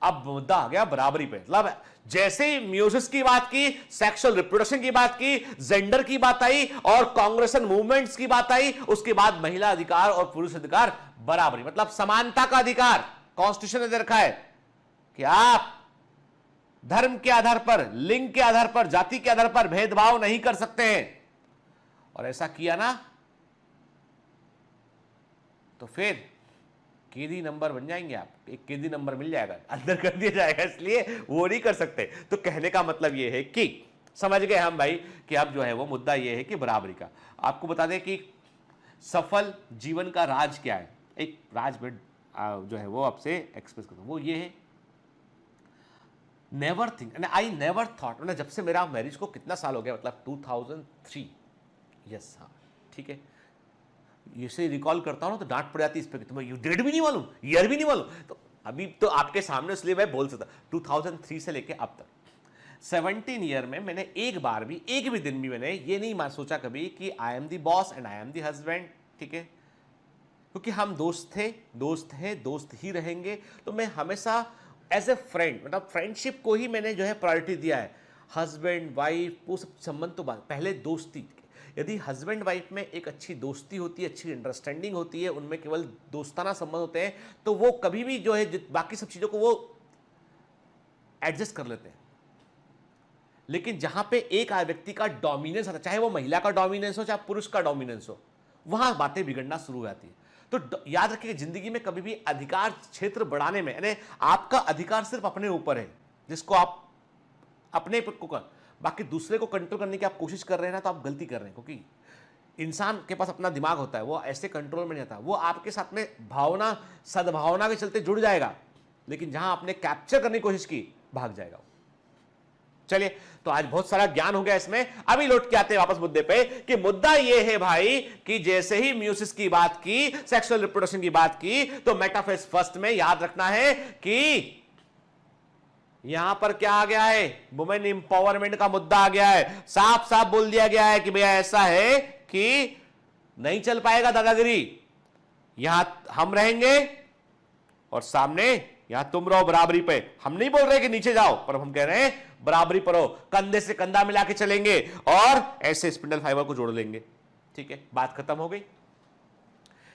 अब मुद्दा आ गया बराबरी पे, मतलब जैसे ही म्यूजिस की बात की, सेक्सुअल रिप्रोडक्शन की बात की, जेंडर की बात आई और कांग्रेसन मूवमेंट्स की बात आई, उसके बाद महिला अधिकार और पुरुष अधिकार बराबरी, मतलब समानता का अधिकार कॉन्स्टिट्यूशन ने दे रखा है कि आप धर्म के आधार पर, लिंग के आधार पर, जाति के आधार पर भेदभाव नहीं कर सकते हैं। और ऐसा किया ना तो फिर केदी नंबर बन जाएंगे आप, एक केदी नंबर मिल जाएगा, अंदर कर दिया जाएगा, इसलिए वो नहीं कर सकते। तो कहने का मतलब ये है कि समझ गए हम भाई कि अब जो है वो मुद्दा ये है कि बराबरी का। आपको बता दें कि सफल जीवन का राज क्या है, एक राज में जो है वो आपसे एक्सप्रेस करता हूं, वो ये है never think and I never thought. मैंने जब से मेरा मैरिज को कितना साल हो गया, मतलब 2003, यस हाँ ठीक है, ये से रिकॉल करता हूं ना तो डांट पड़ जाती है इस पे कि तुम्हें यू डेट भी नहीं मालूम, ईयर भी नहीं मालूम। तो अभी तो आपके सामने इसलिए मैं बोल सकता, 2003 से लेके अब तक 17 ईयर में मैंने एक बार भी, एक भी दिन भी मैंने ये नहीं सोचा कभी कि I am the boss and I am the husband, ठीक है, क्योंकि हम दोस्त थे, दोस्त हैं, दोस्त ही रहेंगे। तो मैं हमेशा एज ए फ्रेंड, मतलब फ्रेंडशिप को ही मैंने जो है प्रायोरिटी दिया है। हस्बैंड वाइफ वो सब संबंध तो बात, पहले दोस्ती। यदि हस्बैंड वाइफ में एक अच्छी दोस्ती होती है, अच्छी अंडरस्टैंडिंग होती है, उनमें केवल दोस्ताना संबंध होते हैं, तो वो कभी भी जो है बाकी सब चीज़ों को वो एडजस्ट कर लेते हैं। लेकिन जहां पे एक व्यक्ति का डोमिनेंस आता है, चाहे वो महिला का डोमिनेंस हो चाहे पुरुष का डोमिनेंस हो, वहां बातें बिगड़ना शुरू हो जाती है। तो याद रखिए जिंदगी में कभी भी अधिकार क्षेत्र बढ़ाने में, यानी आपका अधिकार सिर्फ अपने ऊपर है, जिसको आप अपने को कर, बाकी दूसरे को कंट्रोल करने की आप कोशिश कर रहे हैं ना, तो आप गलती कर रहे हैं। क्योंकि इंसान के पास अपना दिमाग होता है, वो ऐसे कंट्रोल में नहीं आता, वो आपके साथ में भावना, सद्भावना के चलते जुड़ जाएगा, लेकिन जहां आपने कैप्चर करने की कोशिश की भाग जाएगा। चलिए, तो आज बहुत सारा ज्ञान हो गया इसमें। अभी लौट के आते हैं वापस मुद्दे पे कि मुद्दा यह है भाई कि जैसे ही म्यूसिस की बात की, सेक्सुअल रिप्रोडक्शन की बात की, तो मेटाफेज फर्स्ट में याद रखना है कि यहां पर क्या आ गया है, वुमेन इंपावरमेंट का मुद्दा आ गया है। साफ साफ बोल दिया गया है कि भैया ऐसा है कि नहीं चल पाएगा दादागिरी, यहां हम रहेंगे और सामने यहां तुम रहो बराबरी पे। हम नहीं बोल रहे कि नीचे जाओ, पर हम कह रहे हैं बराबरी पर हो, कंधे से कंधा मिला के चलेंगे और ऐसे स्पिंडल फाइबर को जोड़ लेंगे। ठीक है, बात खत्म हो गई।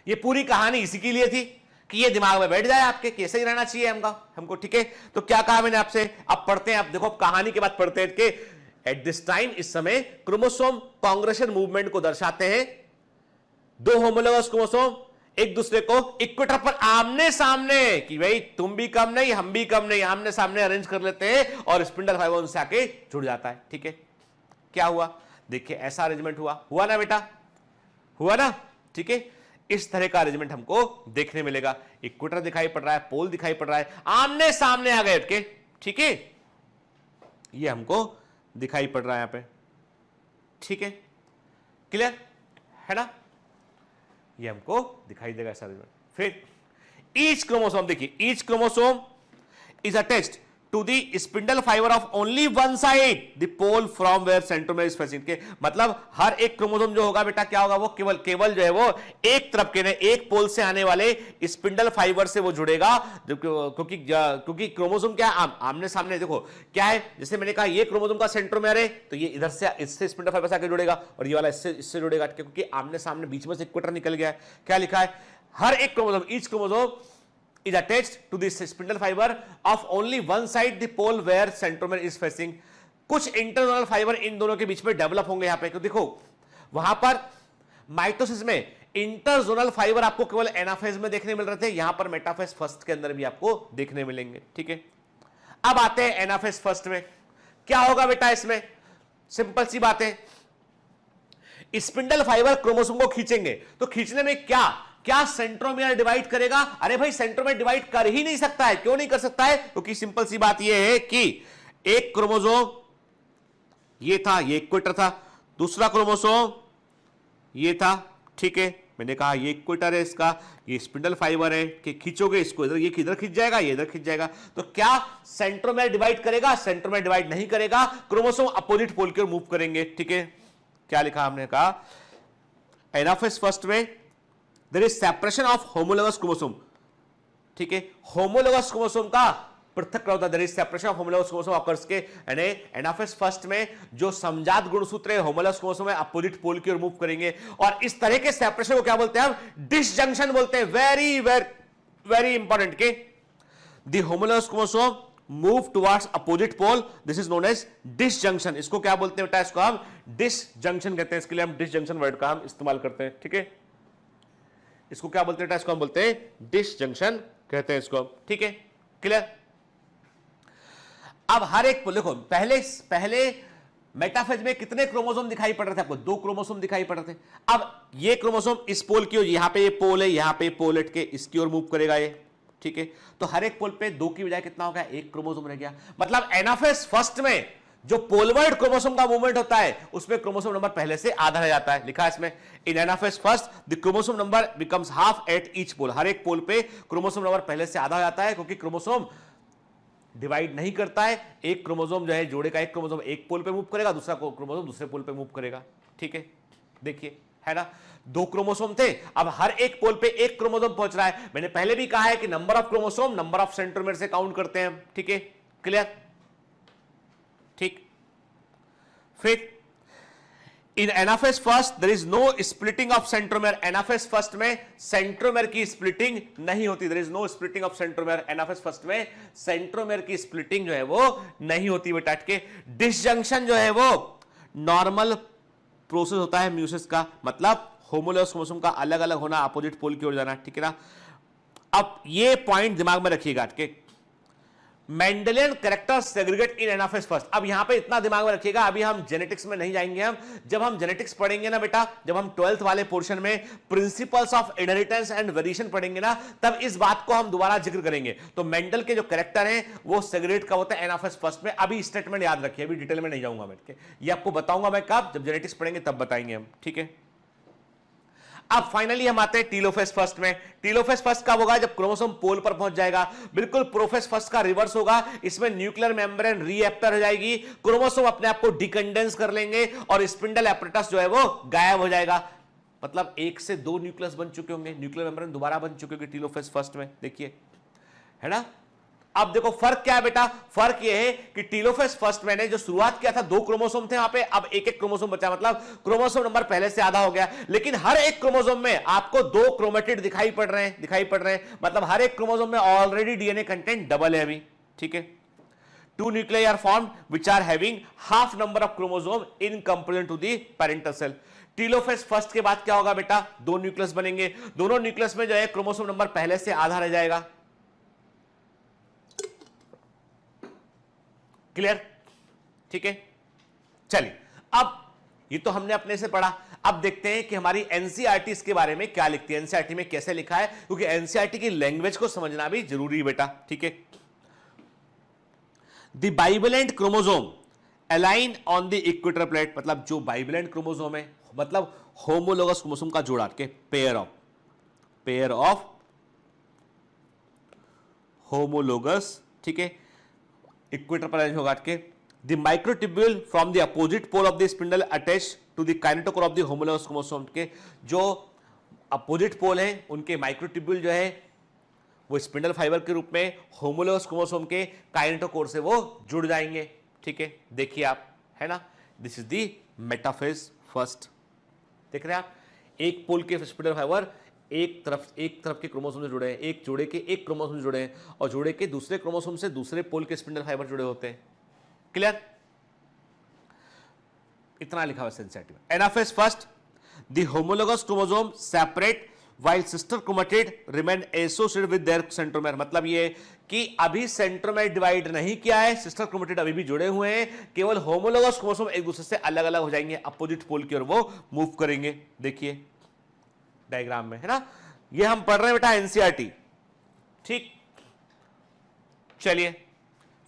ये पूरी कहानी इसी के लिए थी कि ये दिमाग में बैठ जाए आपके, कैसे ही रहना चाहिए हमको। ठीक है, तो क्या कहा मैंने आपसे, अब पढ़ते हैं। अब देखो, अब कहानी के बाद पढ़ते हैं कि एट दिस टाइम, इस समय क्रोमोसोम कांग्रेशन मूवमेंट को दर्शाते हैं। दो होमोलोगस क्रोमोसोम एक दूसरे को इक्वेटर पर आमने सामने, कि भाई तुम भी कम नहीं हम भी कम नहीं, आमने सामने अरेंज कर लेते हैं और स्पिंडल फाइबर उनसे आके जुड़ जाता है। ठीक है, क्या हुआ देखिए, ऐसा अरेंजमेंट हुआ ना बेटा, हुआ ना। ठीक है, इस तरह का अरेंजमेंट हमको देखने मिलेगा। इक्वेटर दिखाई पड़ रहा है, पोल दिखाई पड़ रहा है, आमने सामने आ गए उनके। ठीक है, ये हमको दिखाई पड़ रहा है यहां पे। ठीक है, क्लियर है ना, ये हमको दिखाई देगा ऐसा अरेंजमेंट। फिर ईच क्रोमोसोम, देखिए each chromosome is attached to the spindle fibre of only one side the pole from where centromere is facing. के मतलब हर एक क्रोमोसोम जो होगा बेटा, क्या होगा, वो केवल जो है वो एक तरफ के, एक पोल से आने वाले स्पिंडल फाइबर से वो जुड़ेगा। क्योंकि क्रोमोसोम क्या आमने सामने, देखो क्या है, जैसे मैंने कहा ये क्रोमोसोम का सेंट्रोमेर है, तो ये इधर से इससे स्पिंडल फाइबर से आके जुड़ेगा और ये वाला इससे जुड़ेगा, क्योंकि आमने सामने बीच में से इक्वेटर निकल गया है। क्या लिखा है, हर एक chromosome, each chromosome is attached to this spindle fiber of only one side the pole where centromere is facing। कुछ इंटरनल फाइबर इन दोनों के बीच में डेवलप होंगे यहां पे। तो देखो वहां पर माइटोसिस में इंटरजोनल फाइबर आपको केवल एनाफेज में देखने मिल रहे थे, यहां पर मेटाफेज फर्स्ट के अंदर भी आपको देखने मिलेंगे। ठीक है, अब आते हैं एनाफेज फर्स्ट में। क्या होगा बेटा इसमें, सिंपल सी बात है, स्पिंडल फाइबर क्रोमोसोम को खींचेंगे, तो खींचने में क्या सेंट्रोमियर डिवाइड करेगा? अरे भाई सेंट्रोमियर डिवाइड कर ही नहीं सकता है। क्यों नहीं कर सकता है? क्योंकि सिंपल सी बात यह है कि एक क्रोमोसोम ये था, ये इक्वेटर था, दूसरा क्रोमोसोम ये था। ठीक है, मैंने कहा ये इक्वेटर है इसका, ये स्पिंडल फाइबर है कि खींचोगे इसको इधर, ये किधर खींच जाएगा, ये इधर खींच जाएगा। तो क्या सेंट्रोमेर डिवाइड करेगा? सेंट्रोमेर डिवाइड नहीं करेगा, क्रोमोसोम अपोजिट पोल की ओर मूव करेंगे। ठीक है, क्या लिखा हमने कहा एनाफेज फर्स्ट में there is separation of homologous chromosome. ठीक है, होमोलोगस क्रोमोसोम का पृथक होता है, there is separation of homologous chromosome occurs के यानी एनाफेज फर्स्ट में जो समजात गुणसूत्र है होमोलोगस क्रोमोसोम है अपोजिट पोल की ओर मूव करेंगे, और इस तरह के सेपरेशन को क्या बोलते हैं हम? डिसजंक्शन बोलते हैं। वेरी वेरी वेरी इंपॉर्टेंट के the homologous chromosome move towards opposite pole, this is known as disjunction. इसको क्या बोलते हैं बेटा? इसको हम डिसजंक्शन कहते हैं, इसके लिए हम डिसजंक्शन वर्ड का हम इस्तेमाल करते हैं। ठीक है, इसको क्या बोलते हैं बेटा? इसको हम बोलते हैं डिसजंक्शन कहते हैं इसको। ठीक है, क्लियर? अब हर एक देखो पहले मेटाफेज में कितने क्रोमोसोम दिखाई पड़ रहे थे आपको? 2 क्रोमोसोम दिखाई पड़ रहे थे। अब ये क्रोमोसोम इस पोल की ओर, यहां पे ये पोल है, यहां पे पोल हट के इसकी ओर मूव करेगा ये। ठीक है, तो हर एक पोल पे 2 की बजाय कितना हो गया? 1 क्रोमोसोम रह गया। मतलब एनाफेज फर्स्ट में जो पोलवर्ड क्रोमोसोम का मूवमेंट होता है उसमें क्रोमोसोम नंबर पहले से आधा रह जाता है। लिखा है इसमें in anaphase first the chromosome number becomes half at each pole. हर एक पोल पे क्रोमोसोम नंबर पहले से आधा हो जाता है, क्योंकि क्रोमोसोम डिवाइड नहीं करता है। एक क्रोमोसोम जो है जोड़े का एक क्रोमोसोम एक पोल पे मूव करेगा, दूसरा क्रोमोसोम दूसरे पोल पे मूव करेगा। ठीक है, देखिए है ना, 2 क्रोमोसोम थे, अब हर एक पोल पे एक क्रोमोसोम पहुंच रहा है। मैंने पहले भी कहा है कि number of chromosome number of centromere से काउंट करते हैं। ठीक है, क्लियर? ठीक, फिर in anaphase first there is no splitting of centromere. Anaphase first में सेंट्रोमेर की स्प्लिटिंग नहीं होती, there is no splitting of centromere. Anaphase first में सेंट्रोमेर की स्प्लिटिंग जो है वो नहीं होती बेटा। के डिसजंक्शन जो है वो नॉर्मल प्रोसेस होता है म्यूसिस का, मतलब होमोलोगस क्रोमोसोम का अलग अलग होना, अपोजिट पोल की ओर जाना। ठीक है ना, अब ये पॉइंट दिमाग में रखिएगा कि मेंडेलियन कैरेक्टर सेग्रीगेट इन एनाफेज फर्स्ट। अब यहां पे इतना दिमाग में रखिएगा, अभी हम जेनेटिक्स में नहीं जाएंगे। हम जब हम जेनेटिक्स पढ़ेंगे ना बेटा, जब हम 12th वाले पोर्शन में principles of inheritance and variation पढ़ेंगे ना, तब इस बात को हम दोबारा जिक्र करेंगे। तो मेंडल के जो कैरेक्टर हैं वो सेग्रीगेट कब होता है? एनाफेज फर्स्ट में। अभी स्टेटमेंट याद रखिए, अभी डिटेल में नहीं जाऊंगा मैं, ये आपको बताऊंगा मैं कब, जब जेनेटिक्स पढ़ेंगे तब बताएंगे हम। ठीक है, अब फाइनली हम आते हैं टीलोफेज फर्स्ट में। टीलोफेज फर्स्ट कब होगा? जब क्रोमोसोम पोल पर पहुंच जाएगा। बिल्कुल प्रोफेज फर्स्ट का रिवर्स होगा, इसमें न्यूक्लियर मेम्ब्रेन रीएपेयर हो जाएगी, क्रोमोसोम अपने आप को डिकंडेंस कर लेंगे और स्पिंडल एपरेटस जो है वो गायब हो जाएगा। मतलब 1 से 2 न्यूक्लियस बन चुके होंगे, न्यूक्लियर मेम्ब्रेन दोबारा बन चुके होंगे टीलोफेज फर्स्ट में। देखिए है ना, अब देखो फर्क क्या है बेटा? फर्क ये है कि टीलोफेज फर्स्ट मैंने जो शुरुआत किया था 2 क्रोमोसोम थे वहां पे, अब 1-1 क्रोमोसोम बचा, मतलब क्रोमोसोम नंबर पहले से आधा हो गया। लेकिन हर एक क्रोमोसोम में आपको 2 क्रोमेटिड दिखाई पड़ रहे हैं, मतलब हर एक क्रोमोसोम में ऑलरेडी डीएनए कंटेंट डबल है अभी। ठीक है, 2 nuclei are formed which are having half number of chromosome in comparison to the parental cell. Telophase first के बाद क्या होगा बेटा? 2 न्यूक्लियस बनेंगे, दोनों न्यूक्लियस में जो है क्रोमोसोम नंबर पहले से आधा रह जाएगा। क्लियर? ठीक है, चलिए अब ये तो हमने अपने से पढ़ा, अब देखते हैं कि हमारी एनसीईआरटी इसके बारे में क्या लिखती है, एनसीईआरटी में कैसे लिखा है, क्योंकि एनसीईआरटी की लैंग्वेज को समझना भी जरूरी है बेटा। ठीक है, the bivalent chromosome align on the equator plate, मतलब जो बाइवेलेंट क्रोमोसोम है, मतलब होमोलोगस क्रोमोसोम का जोड़ा के पेयर ऑफ होमोलोगस, ठीक है, इक्वेटर पर अरेंज होगा के the microtubule from the opposite pole of the spindle attach to the kinetochore of the homologous chromosome के जो अपोजिट पोल हैं उनके माइक्रोट्यूब्यूल जो है वो स्पिंडल फाइबर के रूप में होमोलोगस क्रोमोसोम के काइनेटोकोर से वो जुड़ जाएंगे। ठीक है, देखिए आप, है ना, this is the metaphase first. देख रहे हैं आप, एक पोल के स्पिंडल फाइबर एक तरफ के क्रोमोसोम से जुड़े हैं, एक जोड़े के एक क्रोमोसोम से जुड़े हैं, और जोड़े के दूसरे क्रोमोसोम से दूसरे पोल के स्पिंडल फाइबर जुड़े होते हैं। क्लियर? इतना लिखा हुआ sensitive. Anaphase first the homologous chromosome separate while sister chromatid remain associated with their centromere। मतलब ये कि अभी सेंट्रोमेर डिवाइड नहीं किया है, सिस्टर क्रोमेटिड अभी भी जुड़े हुए हैं, केवल होमोलोगस क्रोमोसोम एक दूसरे से अलग अलग हो जाएंगे, अपोजिट पोल की ओर वो मूव करेंगे। देखिए डायग्राम में, है ना, ये हम पढ़ रहे हैं बेटा एनसीईआरटी। ठीक, चलिए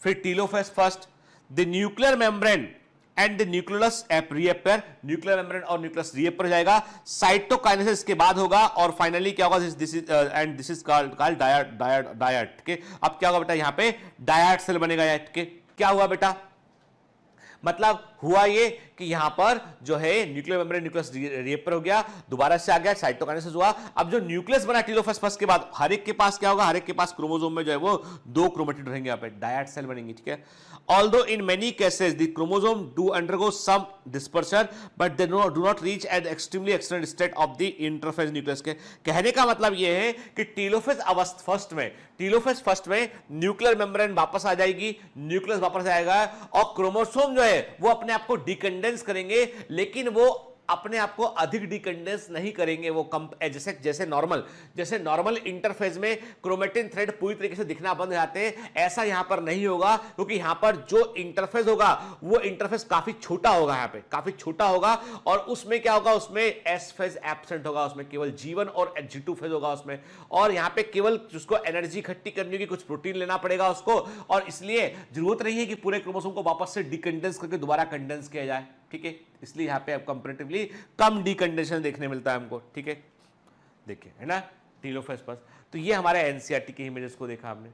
फिर telophase first the nuclear membrane and the nucleus reappear, nuclear membrane और न्यूक्लियस रिएपेयर हो जाएगा, साइटोकाइनेसिस के बाद होगा, और फाइनली क्या होगा, दिस इज कॉल्ड डायट। ठीक है, अब क्या होगा बेटा, यहां पे डायट सेल बनेगा। ठीक है, क्या हुआ बेटा, मतलब हुआ ये कि यहां पर जो है न्यूक्लियर मेम्ब्रेन न्यूक्लियस रिएपेयर हो गया, दोबारा से आ गया, साइटोकाइनेसिस हुआ। अब जो न्यूक्लियस बना टेलोफेज फर्स्ट के बाद, हर एक के पास क्या होगा, हर एक के पास क्रोमोसोम में जो है वो 2 क्रोमेटिड रहेंगे, यहां पे डायट सेल बनेंगी। ठीक है, although in many cases the chromosome do undergo some dispersion but they do not reach at the extremely extended state of the interphase nucleus। के कहने का मतलब यह है कि टेलोफेज फर्स्ट में न्यूक्लियर मेम्ब्रेन वापस आ जाएगी, न्यूक्लियस वापस आएगा, और क्रोमोसोम जो है वो अपने आप को डिकंडेंस करेंगे, लेकिन वो अपने आप को अधिक डिकंडेंस नहीं करेंगे। वो जैसे नॉर्मल इंटरफेज में क्रोमेटिन थ्रेड पूरी तरीके से दिखना बंद हो जाते हैं, ऐसा यहां पर नहीं होगा, क्योंकि यहां पर जो इंटरफेज होगा वो इंटरफेस काफी छोटा होगा, यहां पे काफी छोटा होगा, और उसमें क्या होगा, उसमें एस फेज एब्सेंट होगा, उसमें केवल G1 और G2 फेज होगा उसमें, और यहां पे केवल उसको एनर्जी इकट्ठी करने की कुछ प्रोटीन लेना पड़ेगा उसको, और इसलिए जरूरत नहीं है कि पूरे क्रोमोसोम को वापस से डिकंडेंस करके दोबारा कंडेंस किया जाए। ठीक है, इसलिए यहां पे अब कंपैरेटिवली कम डिकंडेंसेशन देखने मिलता है हमको। ठीक है, देखिए है ना टेलोफेज पर। तो ये हमारे एनसीईआरटी के इमेजेस को देखा हमने।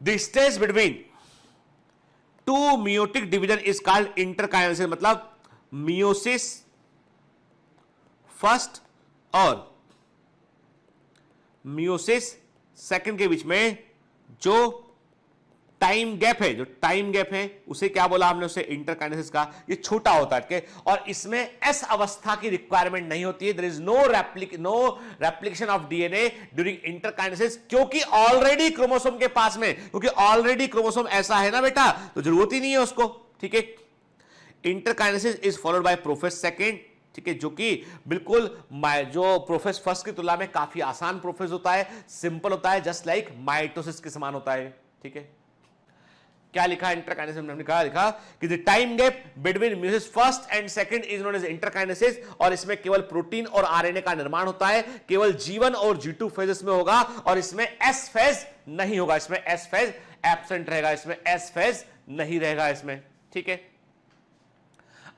The stage between 2 meiotic division is called interkinesis, मतलब मियोसिस फर्स्ट और मियोसिस सेकंड के बीच में जो टाइम गैप है उसे क्या बोला हमने, उसे इंटरकाइनेसिस का। ये छोटा होता है, और इसमें एस अवस्था की रिक्वायरमेंट नहीं होती है, there is no replication of DNA during interkinesis, क्योंकि ऑलरेडी क्रोमोसोम के पास में, क्योंकि ऑलरेडी क्रोमोसोम ऐसा है ना बेटा, तो जरूरत ही नहीं है उसको। ठीक है, interkinesis is followed by prophase second. ठीक है, जो कि बिल्कुल जो प्रोफेज फर्स्ट की तुलना में काफी आसान प्रोफेज होता है, सिंपल होता है, जस्ट लाइक माइटोसिस के समान होता है। ठीक है, क्या लिखा इंटरकाइनेसिस में, हमने लिखा कि the time gap between meiosis first and second is known as interkinesis, और इसमें केवल प्रोटीन और आरएनए का निर्माण होता है, केवल G1 और G2 फेजेस में होगा, और इसमें एस फेज नहीं होगा, इसमें एस फेज एब्सेंट रहेगा, इसमें एस फेज नहीं रहेगा इसमें। ठीक है,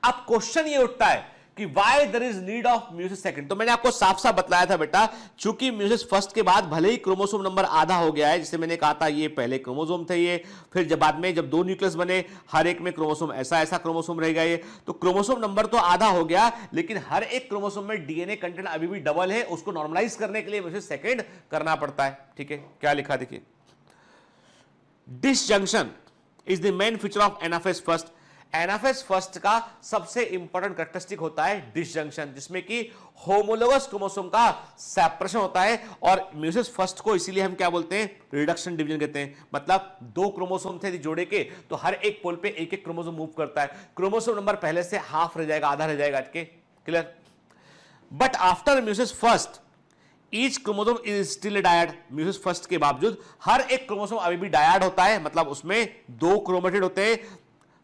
अब क्वेश्चन ये उठता है कि why there is need of meiosis second. तो मैंने आपको साफ साफ बतलाया था बेटा, चूंकि मियोसिस फर्स्ट के बाद भले ही क्रोमोसोम नंबर आधा हो गया है, जिसे मैंने कहा था ये पहले क्रोमोसोम थे ये, फिर जब बाद में जब 2 न्यूक्लियस बने, हर एक में क्रोमोसोम ऐसा क्रोमोसोम रहेगा ये, तो क्रोमोसोम नंबर तो आधा हो गया, लेकिन हर एक क्रोमोसोम में डीएनए कंटेंट अभी भी डबल है, उसको नॉर्मलाइज करने के लिए मियोसिस सेकंड करना पड़ता है। ठीक है, क्या लिखा देखिए, disjunction is the main feature of anaphase first. Anaphase first का सबसे इंपॉर्टेंट कैरेक्टरिस्टिक होता है डिसजंक्शन, जिसमें कि होमोलोगस क्रोमोसोम का सेपरेशन होता है, और मियोसिस फर्स्ट को इसीलिए हम क्या बोलते हैं, रिडक्शन डिवीजन कहते हैं। मतलब 2 क्रोमोसोम थे जोड़े के, तो हर एक पोल पे एक एक क्रोमोसोम मूव करता है, क्रोमोसोम नंबर पहले से हाफ रह जाएगा, आधा रह जाएगा। Clear, but after meiosis first each chromosome is still dyad. Meiosis first के बावजूद हर एक क्रोमोसोम अभी भी डायड होता है, मतलब उसमें 2 क्रोमेटिड होते हैं।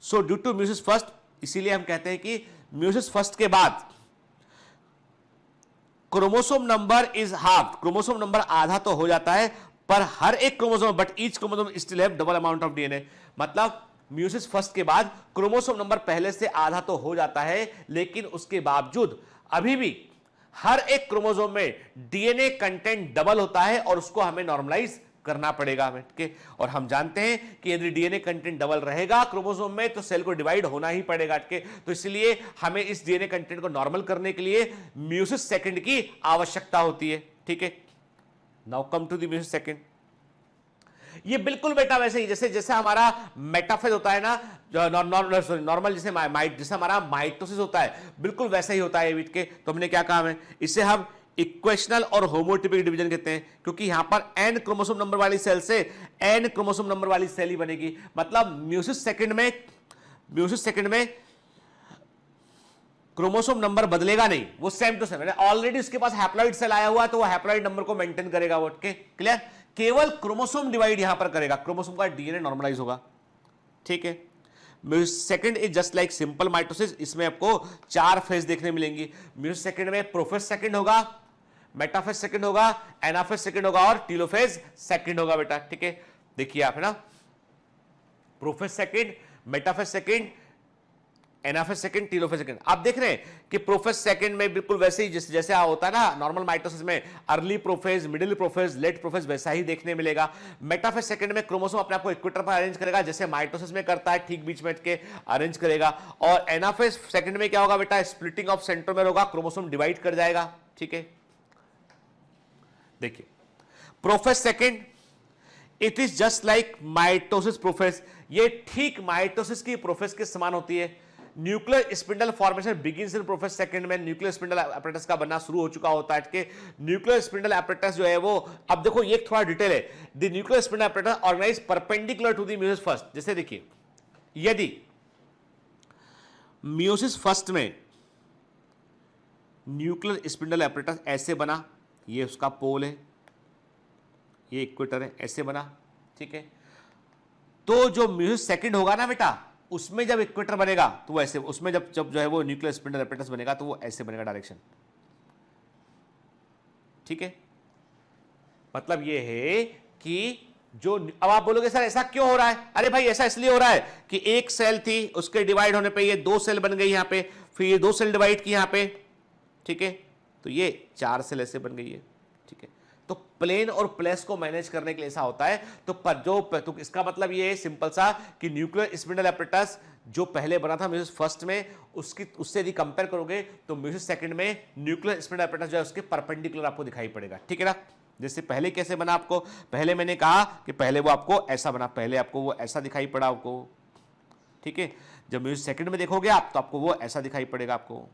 So due to meiosis first, इसीलिए हम कहते हैं कि मियोसिस फर्स्ट के बाद chromosome number is half, chromosome number आधा तो हो जाता है, पर हर एक chromosome, but each chromosome still have double amount of DNA. मतलब मियोसिस फर्स्ट के बाद क्रोमोसोम नंबर पहले से आधा तो हो जाता है, लेकिन उसके बावजूद अभी भी हर एक क्रोमोसोम में डीएनए कंटेंट डबल होता है, और उसको हमें नॉर्मलाइज करना पड़ेगा हमें। ठीक, और हम जानते हैं कि यदि डीएनए कंटेंट डबल रहेगा क्रोमोसोम में, तो सेल को डिवाइड होना ही पड़ेगा। ठीक, तो इसलिए हमें इस डीएनए कंटेंट को नॉर्मल करने के लिए मियोसिस सेकंड की आवश्यकता होती है। ठीक है, now come to the meiosis second. ये बिल्कुल बेटा वैसे ही जैसे हमारा मेटाफेज होता है ना, नॉर्मल जैसे हमारा माइटोसिस होता है, बिल्कुल वैसा ही होता है। के तो हमने क्या कहा, इसे हम इक्वेशनल और होमोटिपिक डिवीजन कहते हैं, क्योंकि यहां पर n क्रोमोसोम नंबर वाली सेल से n क्रोमोसोम नंबर वाली सेल ही बनेगी। मतलब मियोसिस सेकंड में क्रोमोसोम नंबर बदलेगा नहीं, वो सेम टू सेम, ऑलरेडी उसके पास हैप्लॉइड सेल आया हुआ है, तो वो हैप्लॉइड नंबर को मेंटेन करेगा वो। क्लियर, केवल क्रोमोसोम डिवाइड यहां पर करेगा, क्रोमोसोम का डीएनए नॉर्मलाइज होगा। ठीक है, meiosis second is just like simple mitosis, इसमें आपको 4 फेज देखने मिलेंगी। मियोसिस सेकंड में प्रोफेज सेकंड होगा, मेटाफेज सेकंड होगा, एनाफेज सेकंड होगा, और टीलोफेज सेकंड होगा बेटा। ठीक है, देखिए आप, है ना, prophase second, metaphase second, anaphase second, telophase second. आप देख रहे हैं कि प्रोफेज सेकंड में बिल्कुल वैसे ही जैसे होता है ना नॉर्मल माइटोसिस में, early prophase, middle prophase, late prophase, वैसा ही देखने मिलेगा। मेटाफेज सेकंड में क्रोमोसोम अपने आप को इक्वेटर पर अरेंज करेगा, जैसे माइटोसिस में करता है, ठीक बीच में के अरेंज करेगा। और एनाफेज सेकंड में क्या होगा बेटा, स्प्लिटिंग ऑफ सेंट्रोमेर होगा, क्रोमोसोम डिवाइड कर जाएगा। ठीक है, देखिए prophase second it is just like mitosis prophase, ये ठीक माइटोसिस की प्रोफेज के समान होती है। Nuclear spindle formation begins in prophase second में न्यूक्लियर स्पिंडल एपरेटस का बनना शुरू हो चुका होता है कि न्यूक्लियर स्पिंडल एपरेटस जो है वो, अब देखो ये थोड़ा डिटेल है, the nuclear spindle apparatus organise perpendicular to the meiosis first. जैसे देखिए यदि मियोसिस फर्स्ट में न्यूक्लियर स्पिंडल एपरेटस ऐसे बना, ये उसका पोल है, ये इक्वेटर है, ऐसे बना, ठीक है, तो जो मियोसिस सेकंड होगा ना बेटा, उसमें जब इक्वेटर बनेगा तो वो ऐसे, उसमें जब जब जो है वो न्यूक्लियर स्पिंडल एपरेटस बनेगा तो वो ऐसे बनेगा डायरेक्शन। ठीक है, मतलब ये है कि जो, अब आप बोलोगे सर ऐसा क्यों हो रहा है? अरे भाई ऐसा इसलिए हो रहा है कि एक सेल थी, उसके डिवाइड होने पे ये 2 सेल बन गई यहां पे, फिर ये 2 सेल डिवाइड की यहां पे, ठीक है, तो ये 4 सेल ऐसे बन गई है। ठीक है, तो प्लेन और प्लेस को मैनेज करने के लिए ऐसा होता है। तो इसका मतलब ये है सिंपल सा कि न्यूक्लियर स्पिंडल एपरेटस जो पहले बना था म्यूसिस फर्स्ट में, उससे यदि कंपेयर करोगे तो म्यूसिस सेकंड में न्यूक्लियर स्पिंडल एपरेटस जो है उसके परपेंडिकुलर आपको दिखाई पड़ेगा। ठीक है ना, जैसे पहले कैसे बना आपको, पहले मैंने कहा कि पहले वो आपको ऐसा बना, पहले आपको वो ऐसा दिखाई पड़ा आपको। ठीक है, जब म्यूसिस सेकंड में देखोगे आप तो आपको वो ऐसा दिखाई पड़ेगा आपको।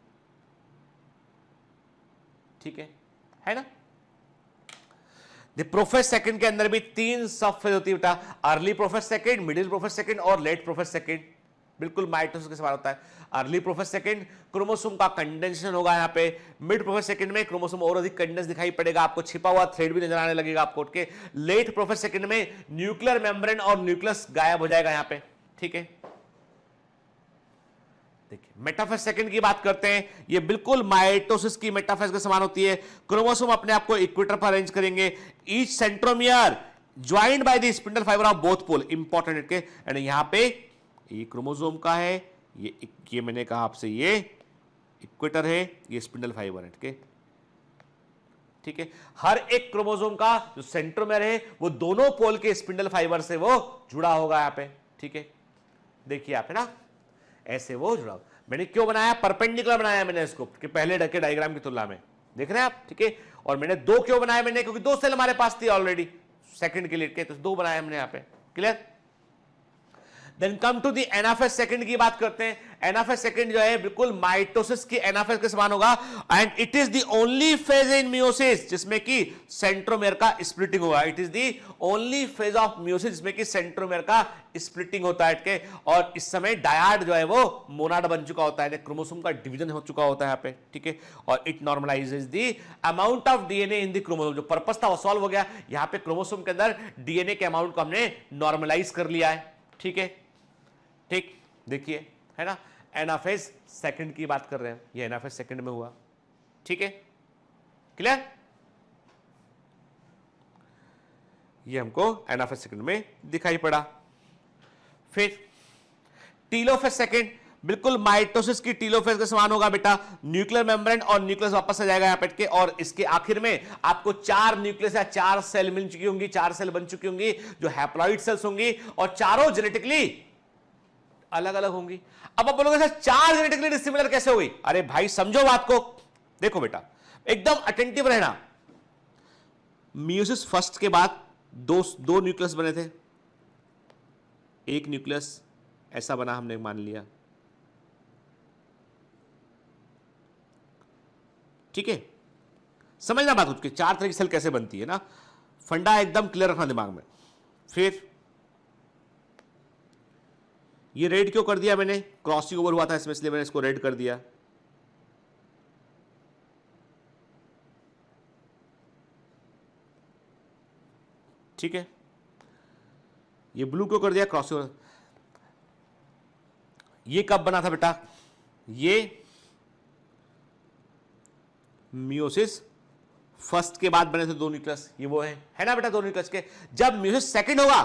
ठीक है ना। प्रोफेज सेकंड के अंदर भी 3 सब फेज होती है बेटा, early prophase second, middle prophase second और लेट प्रोफेज सेकंड, बिल्कुल माइटोसिस के समान होता है। अर्ली प्रोफेज सेकंड क्रोमोसोम का कंडेंसेशन होगा यहाँ पे, मिड प्रोफेज सेकंड में क्रोमोसोम और अधिक कंडेंस दिखाई पड़ेगा आपको, छिपा हुआ थ्रेड भी नजर आने लगेगा आपको। के लेट प्रोफेज सेकंड में न्यूक्लियर मेम्ब्रेन और न्यूक्लियस गायब हो जाएगा यहाँ पे। ठीक है, देखिए मेटाफेज सेकंड की बात करते हैं, ये बिल्कुल माइटोसिस की मेटाफेज के समान होती है। क्रोमोसोम अपने आप को इक्वेटर पर अरेंज करेंगे, each centromere joined by the spindle fibre of both pole, important है। एंड यहां पे ये क्रोमोसोम का है, ये मैंने कहा आपसे ये इक्वेटर है, ये स्पिंडल फाइबर है। ठीक है, हर एक क्रोमोसोम का जो सेंट्रोमियर है वो दोनों पोल के स्पिंडल फाइबर से वो जुड़ा होगा यहाँ पे। ठीक है, देखिए आप, है ना, ऐसे वो जुड़ा। मैंने क्यों बनाया, परपेंडिकुलर बनाया मैंने इसको कि पहले ढके डायग्राम की तुलना में, देख रहे हैं आप। ठीक है, और मैंने 2 क्यों बनाया मैंने, क्योंकि 2 सेल हमारे पास थी ऑलरेडी सेकंड के लिए के, तो 2 बनाया हमने यहाँ पे। Clear. Then come to the anaphase second की बात करते हैं। एनाफेज सेकंड जो है बिल्कुल माइटोसिस की एनाफेज के समान होगा, and it is the only phase in meiosis जिसमें कि सेंट्रोमेयर का स्प्लिटिंग होगा। It is the only phase of meiosis जिसमें कि सेंट्रोमेयर का स्प्लिटिंग होता है। और इस समय डायड जो है वो मोनाड बन चुका होता है, क्रोमोसोम का डिवीजन हो चुका होता है यहाँ पे। ठीक है, और it normalises the amount of DNA in the chromosome. जो पर्पस था वो सॉल्व हो गया, यहाँ पे क्रोमोसोम के अंदर डीएनए के अमाउंट को हमने नॉर्मलाइज कर लिया है। ठीक है, ठीक, देखिए, है ना, एनाफेज सेकंड की बात कर रहे हैं, ये एनाफेज सेकंड में हुआ। ठीक है, क्लियर। ये हमको एनाफेज सेकंड में दिखाई पड़ा। फिर टीलोफेज सेकंड बिल्कुल माइटोसिस की टीलोफेज के समान होगा बेटा, न्यूक्लियर मेम्ब्रेन और न्यूक्लियस वापस आ जाएगा यहाँ पे, और इसके आखिर में आपको 4 न्यूक्लियस या 4 सेल मिल चुकी होंगी, 4 सेल बन चुकी होंगी जो हैप्लॉइड सेल्स होंगी, और चारों जेनेटिकली अलग अलग होंगी। अब आप बोलोगे सर 4 जेनेटिकली डिसिमिलर कैसे हो गई? अरे भाई समझो बात को, देखो बेटा एकदम अटेंटिव रहना। मियोसिस फर्स्ट के बाद दो न्यूक्लियस बने थे, एक न्यूक्लियस ऐसा बना, हमने मान लिया। ठीक है, समझना बात उसकी, 4 तरह की सेल कैसे बनती है ना, फंडा एकदम क्लियर रखना दिमाग में। फिर ये रेड क्यों कर दिया मैंने, क्रॉसिंग ओवर हुआ था इसमें, इसलिए मैंने इसको रेड कर दिया। ठीक है, ये ब्लू क्यों कर दिया, क्रॉसिंग ओवर। ये कब बना था बेटा, ये मियोसिस फर्स्ट के बाद बने थे 2 न्यूक्लियस, ये वो है ना बेटा 2 न्यूक्लियस के। जब मियोसिस सेकंड होगा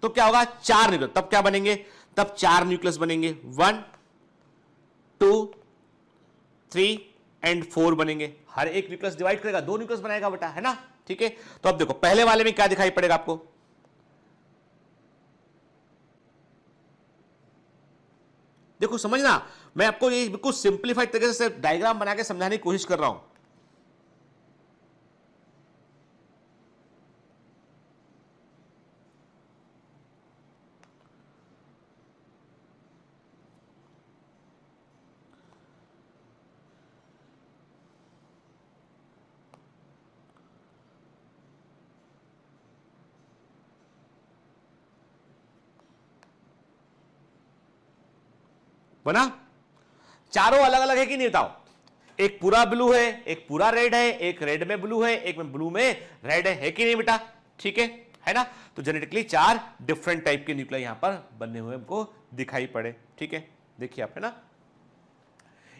तो क्या होगा, 4 न्यूक्लियस, तब क्या बनेंगे, तब 4 न्यूक्लियस बनेंगे, 1 2 3 एंड 4 बनेंगे। हर एक न्यूक्लियस डिवाइड करेगा, 2 न्यूक्लियस बनाएगा बेटा, है ना, ठीक है। तो अब देखो पहले वाले में क्या दिखाई पड़ेगा आपको, देखो समझना, मैं आपको ये बिल्कुल सिंप्लीफाइड तरीके से डायग्राम बना के समझाने की कोशिश कर रहा हूं। बना, चारों अलग अलग है कि नहीं बताओ, एक पूरा ब्लू है, एक पूरा रेड है, एक रेड में ब्लू है, एक में ब्लू में रेड है कि नहीं बेटा, ठीक है ना। तो जेनेटिकली 4 डिफरेंट टाइप के न्यूक्लियस यहां पर बने हुए हमको दिखाई पड़े, ठीक है, देखिए आप, है ना,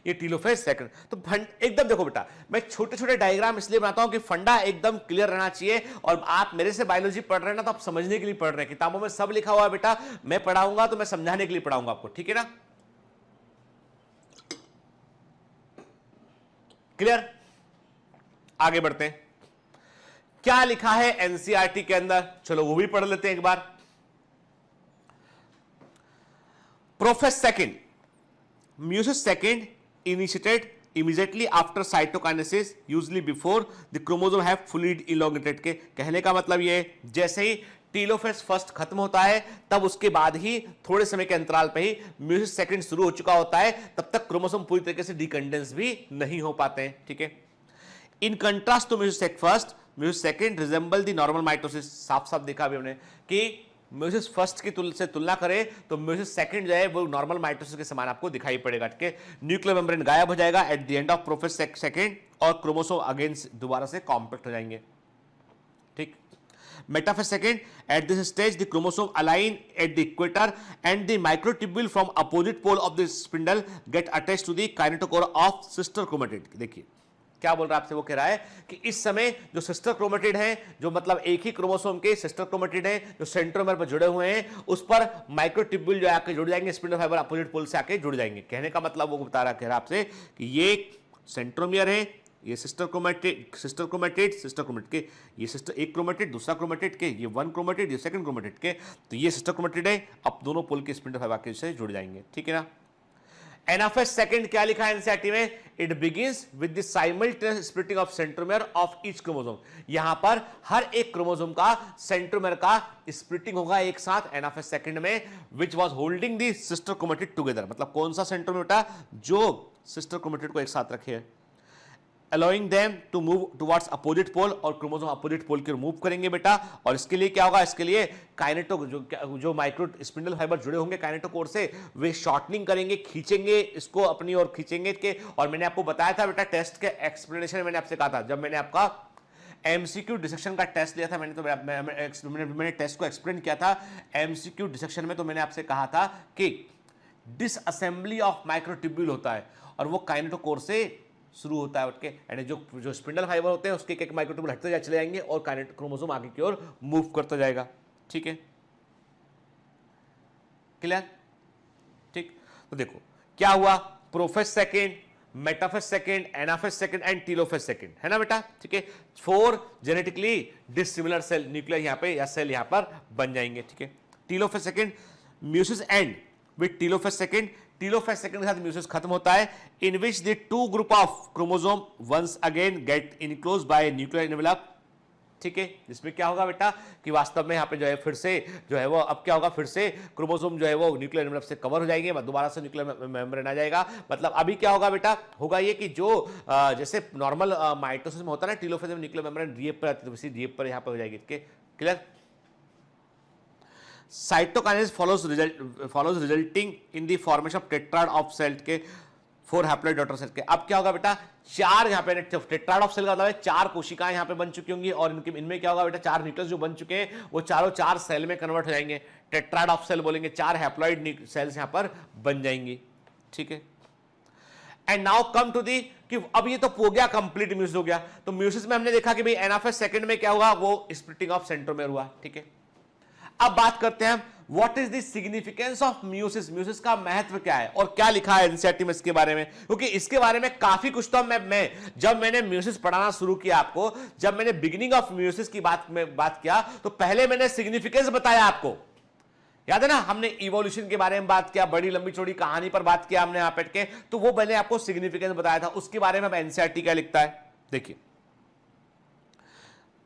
ये टीलोफेज सेकंड। तो एकदम देखो बेटा, मैं छोटे छोटे डायग्राम इसलिए बनाता हूं कि फंडा एकदम क्लियर रहना चाहिए, और आप मेरे से बायोलॉजी पढ़ रहे हैं ना, तो आप समझने के लिए पढ़ रहे हैं, किताबों में सब लिखा हुआ है बेटा, मैं पढ़ाऊंगा तो मैं समझाने के लिए पढ़ाऊंगा आपको, ठीक है ना, क्लियर। आगे बढ़ते हैं, क्या लिखा है एनसीईआरटी के अंदर, चलो वो भी पढ़ लेते हैं एक बार। Prophase second, meiosis second initiated immediately after cytokinesis usually before the chromosome have fully elongated। के कहने का मतलब ये है, जैसे ही टीलोफेज फर्स्ट खत्म होता है तब उसके बाद ही थोड़े समय के अंतराल पे ही म्यूसिस सेकंड शुरू हो चुका होता है, तब तक क्रोमोसोम पूरी तरीके से डिकंडेंस भी नहीं हो पाते हैं, ठीक है। In contrast to meiosis first, meiosis second resemble the normal mitosis. साफ साफ देखा अभी हमने कि म्यूसिस फर्स्ट की से तुलना करें तो म्यूसिस सेकंड जो है वो नॉर्मल माइटोसिस के समान आपको दिखाई पड़ेगा, ठीक है। न्यूक्लियर मेम्ब्रेन गायब हो जाएगा at the end of prophase second, और क्रोमोसोम अगेन दोबारा से कॉम्पैक्ट हो जाएंगे, ठीक। Metaphase second, at this stage the chromosome align at the equator and the microtubule from opposite pole of the spindle get attached to the kinetochore of sister chromatid. देखिए क्या बोल रहा है आपसे, वो कह रहा है कि इस समय जो सिस्टर क्रोमेटिड हैं, जो मतलब एक ही क्रोमोसोम के सिस्टर क्रोमेटिड हैं जो सेंट्रोमेर पर जुड़े हुए हैं, उस पर माइक्रोट्यूब्यूल जो आके जुड़ जाएंगे, स्पिंडल फाइबर अपोजिट पोल से आके जुड़ जाएंगे। कहने का मतलब वो बता रहा, कह रहा आपसे कि ये सेंट्रोमियर है, ये सिस्टर क्रोमेटिड, सिस्टर क्रोमेटिड के, ये सिस्टर एक क्रोमेटिड, दूसरा क्रोमेटिड के, ये 1 क्रोमेटिड, ये 2nd क्रोमेटिड के, तो ये सिस्टर क्रोमेटिड है, अब दोनों पोल के स्पिंडल फाइबर से जुड़ जाएंगे, ठीक है ना। एनाफेज सेकंड क्या लिखा है एनसीईआरटी में, it begins with the simultaneous splitting of centromere of each chromosome. यहां पर हर एक क्रोमोसोम का सेंट्रोमेयर का स्प्लिटिंग होगा एक साथ एनाफेज सेकंड में, which was holding the sister chromatid together. मतलब कौन सा सेंट्रोमेयर जो सिस्टर क्रोमेटिड को एक साथ रखे है, allowing them to move towards opposite pole, और क्रोमोसोम अपोजिट पोल की ओर मूव करेंगे बेटा। और इसके लिए क्या होगा, इसके लिए काइनेटो जो माइक्रो स्पिंडल फाइबर जुड़े होंगे काइनेटोकोर से, वे शॉर्टनिंग करेंगे, खींचेंगे इसको अपनी ओर खींचेंगे के। और मैंने आपको बताया था बेटा टेस्ट के एक्सप्लेनेशन में, मैंने आपसे कहा था, जब मैंने आपका एमसीक्यू डिसेक्शन का टेस्ट लिया था, मैंने तो मैंने टेस्ट को एक्सप्लेन किया था एमसीक्यू डिसेक्शन में, तो मैंने आपसे कहा था कि डिसअसेंबली ऑफ माइक्रोट्यूब्यूल होता है और वो काइनेटोकोर से शुरू होता है, उठके यानी जो स्पिंडल फाइबर होते हैं उसके एक माइक्रोट्यूब्यूल हटते चले जाएंगे और क्रोमोसोम आगे की ओर मूव करता जाएगा, ठीक है, क्लियर, ठीक। तो देखो क्या हुआ, prophase second, metaphase second, anaphase second and telophase second, है ना बेटा, ठीक है। 4 जेनेटिकली डिसिमिलर सेल न्यूक्लियर यहां पे या सेल यहां पर बन जाएंगे, ठीक है। Telophase second, meiosis end with telophase second, telophase second के साथ म्यूसिस खत्म होता है, in which the 2 group of chromosome once again get enclosed by nuclear envelope, ठीक है। जिसमें क्या होगा बेटा कि वास्तव में यहाँ पे जो है फिर से जो है वो अब क्या होगा, फिर से क्रोमोसोम जो है वो न्यूक्लियर एनवेलप से कवर हो जाएंगे, दोबारा से न्यूक्लियर मेम्ब्रेन आ जाएगा। मतलब अभी क्या होगा बेटा, होगा ये कि जो जैसे नॉर्मल माइटोसिस में होता है ना, टीलोफेज में न्यूक्लियर मेम्ब्रेन डीएफ पर आती है, वैसे डीएफ पर यहाँ पे हो जाएगी, clear. Cytokinesis follows resulting in the formation of tetrad of cell के 4 हैप्लॉइड डॉटर सेल के। अब क्या होगा बेटा, 4 यहाँ पे टेट्राड ऑफ सेल का मतलब है 4 कोशिकाएं यहाँ पे बन चुकी होंगी, और इनमें क्या होगा बेटा, 4 न्यूक्लियस जो बन चुके हैं वो चारों 4 सेल में कन्वर्ट हो जाएंगे, टेट्राड ऑफ सेल बोलेंगे, 4 हैप्लॉइड सेल्स यहाँ पर बन जाएंगी, ठीक है। And now come to the कि अब ये तो हो गया कंप्लीट म्यूसिस हो गया, तो म्यूसिस में हमने देखा कि भाई एनाफेज सेकंड में क्या हुआ, वो स्प्लिटिंग ऑफ सेंट्रोमेयर हुआ, ठीक है। अब बात करते हैं what is the significance of meiosis, meiosis का महत्व क्या है और क्या लिखा है एनसीईआरटी में इसके बारे में, क्योंकि इसके बारे में काफी कुछ तो मैं जब मैंने म्यूसिस पढ़ाना शुरू किया आपको, जब मैंने बिगिनिंग ऑफ म्यूसिस की बात किया तो पहले मैंने सिग्निफिकेंस बताया आपको, याद है ना, हमने इवोल्यूशन के बारे में बात किया, बड़ी लंबी चौड़ी कहानी पर बात किया हमने यहां बैठ के, तो वो मैंने आपको सिग्निफिकेंस बताया था। उसके बारे में अब एनसीईआरटी क्या लिखता है, देखिए,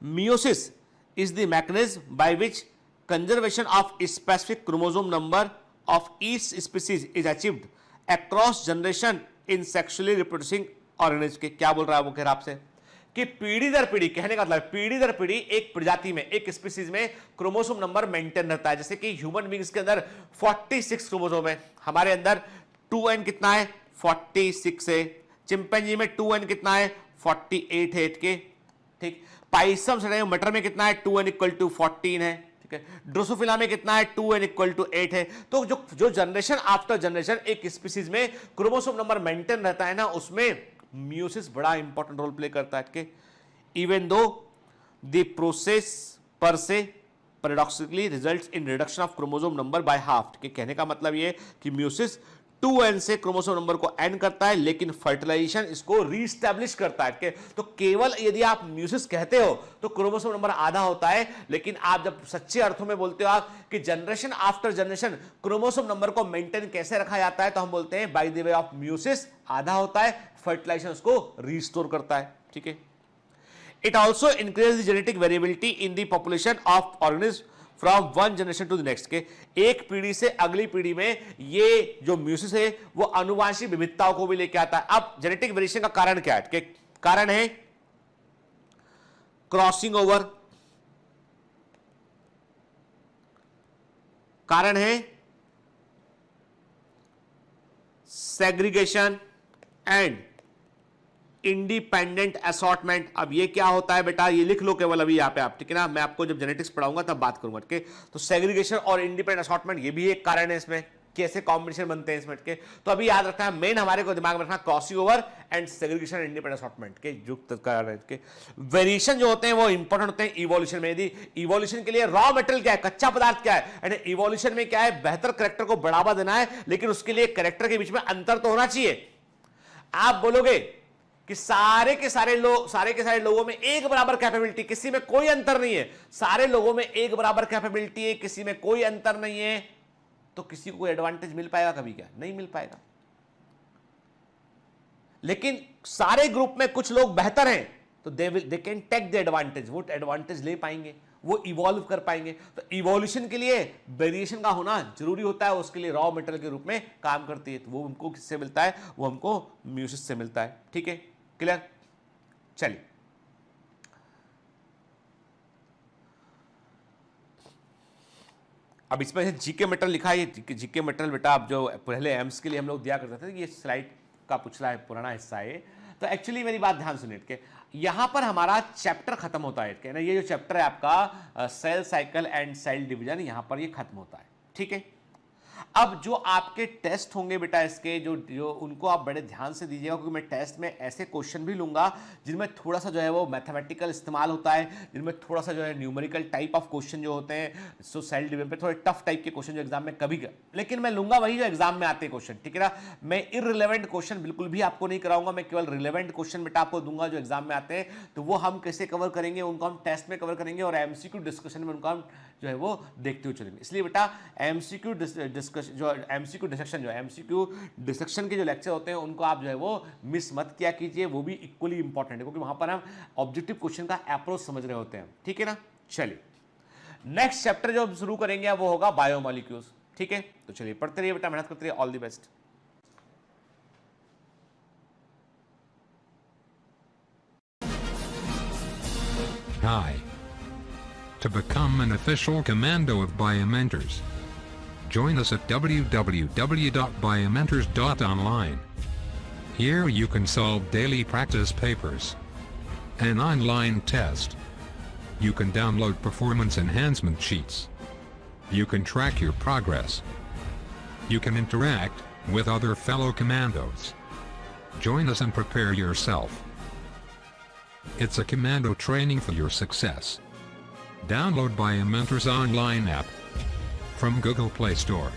meiosis is the mechanism by which conservation of specific chromosome number of each species is achieved across generation in sexually reproducing organism के। क्या बोल रहा है वो, कह रहा आपसे कि पीढ़ी दर पीढ़ी, कहने का मतलब पीढ़ी दर पीढ़ी एक प्रजाति में, एक स्पीसीज में क्रोमोसोम नंबर मेंटेन रहता है। जैसे कि ह्यूमन बींग्स के अंदर 46 क्रोमोसोम है, हमारे अंदर 2n कितना है, 46 है, चिंपैंजी में 2n कितना है, 48 है के, ठीक। पाइसम से मटर में कितना है, 2n = 14 है, ठीक है। ड्रोसोफिला में कितना है, 2n = 8 है। तो जो जनरेशन आफ्टर जनरेशन एक स्पीसीज में क्रोमोसोम नंबर मेंटेन रहता है ना, उसमें म्यूसिस बड़ा इंपॉर्टेंट रोल प्ले करता है कि इवन दो द प्रोसेस पर से paradoxically results in reduction of chromosome number by half, के कहने का मतलब ये कि म्यूसिस 2n से क्रोमोसोम नंबर को n करता है, लेकिन फर्टिलाइजेशन इसको रीस्टैब्लिश करता है के। तो केवल यदि आप म्यूसिस कहते हो तो क्रोमोसोम नंबर आधा होता है, लेकिन आप जब सच्चे अर्थों में बोलते हो आप कि generation after generation chromosome number को मेंटेन कैसे रखा जाता है, तो हम बोलते हैं by the way of meiosis आधा होता है, फर्टिलाइजेशन उसको रीस्टोर करता है, ठीक है। It also increase the genetic variability in the population of organism from one generation to the next, के एक पीढ़ी से अगली पीढ़ी में ये जो म्यूसिस है वो अनुवांशिक विविधताओं को भी लेके आता है। अब जेनेटिक वेरिएशन का कारण क्या है, कारण है क्रॉसिंग ओवर, कारण है सेग्रीगेशन एंड इंडिपेंडेंट असॉर्टमेंट। अब ये क्या होता है बेटा, ये लिख लो केवल अभी यहाँ पे आप, ठीक है ना, मैं आपको जब जेनेटिक्स पढ़ाऊंगा तब बात करूंगा, ठीक है। तो सेग्रीगेशन और इंडिपेंडेंट असॉर्टमेंट ये भी एक कारण है, इसमें कैसे कॉम्बिनेशन बनते हैं इसमें के। तो अभी याद रखना है, मेन हमारे को दिमाग में रखना crossing over and segregation independent assortment के युक्त कारण के। वेरिएशन जो होते हैं वो इंपॉर्टेंट होते हैं इवोल्यूशन में। यदि इवोल्यूशन के लिए रॉ मटेरियल क्या है, कच्चा पदार्थ क्या है, एंड इवोल्यूशन में क्या है, बेहतर कैरेक्टर को बढ़ावा देना है, लेकिन उसके लिए कैरेक्टर के बीच में अंतर तो होना चाहिए। आप बोलोगे कि सारे के सारे लोगों में एक बराबर कैपेबिलिटी, किसी में कोई अंतर नहीं है, सारे लोगों में एक बराबर कैपेबिलिटी है, किसी में कोई अंतर नहीं है, तो किसी को एडवांटेज मिल पाएगा कभी, क्या नहीं मिल पाएगा। लेकिन सारे ग्रुप में कुछ लोग बेहतर हैं तो they can take the advantage, वो एडवांटेज ले पाएंगे, वो इवॉल्व कर पाएंगे। तो इवोल्यूशन के लिए वेरिएशन का होना जरूरी होता है, उसके लिए रॉ मटेरियल के रूप में काम करती है। तो वो हमको किससे मिलता है, वो हमको म्यूसिस से मिलता है, ठीक है, क्लियर। चलिए अब इसमें से जीके मटेरियल लिखा है, जीके मटेरियल बेटा आप जो पहले एम्स के लिए हम लोग दिया करते थे, ये स्लाइड का पिछला पुराना हिस्सा है। तो एक्चुअली मेरी बात ध्यान सुनिए के, यहां पर हमारा चैप्टर खत्म होता है ना, ये जो चैप्टर है आपका cell cycle and cell division, यहां पर ये खत्म होता है, ठीक है। अब जो आपके टेस्ट होंगे बेटा इसके जो उनको आप बड़े ध्यान से दीजिएगा, क्योंकि मैं टेस्ट में ऐसे क्वेश्चन भी लूंगा जिनमें थोड़ा सा जो है वो मैथमेटिकल इस्तेमाल होता है, जिनमें थोड़ा सा जो है न्यूमेरिकल टाइप ऑफ क्वेश्चन जो होते हैं, सो सेल डिवीजन पे थोड़े टफ टाइप के क्वेश्चन जो एग्जाम में कभी, लेकिन मैं लूंगा वही जो एग्जाम में आते हैं क्वेश्चन, ठीक है ना। मैं इररिलेवेंट क्वेश्चन बिल्कुल भी आपको नहीं कराऊंगा, मैं केवल रिलेवेंट क्वेश्चन बेटा आपको दूंगा जो एग्जाम में आते हैं। तो वो हम कैसे कवर करेंगे, उनको हम टेस्ट में कवर करेंगे और एमसीक्यू डिस्कशन में उनको हम जो है वो देखते हुए चलेंगे। इसलिए बेटा एमसीक्यू डिस्कशन जो एमसीक्यू डिसेक्शन के जो लेक्चर होते हैं उनको आप जो है वो मिस मत किया कीजिए, वो भी इक्वली इंपॉर्टेंट है, क्योंकि वहां पर हम ऑब्जेक्टिव क्वेश्चन का अप्रोच समझ रहे होते हैं, ठीक है ना। चलिए नेक्स्ट चैप्टर जो शुरू करेंगे वो होगा बायोमॉलिक्यूल्स, ठीक है। तो चलिए पढ़ते रहिए बेटा, मेहनत करते रहिए, all the best. Hi. To become an official commando of Biomentors, join us at www.biomentors.online. Here you can solve daily practice papers, an online test. You can download performance enhancement sheets. You can track your progress. You can interact with other fellow commandos. Join us and prepare yourself. It's a commando training for your success. Download Biomentor's online app from Google Play Store.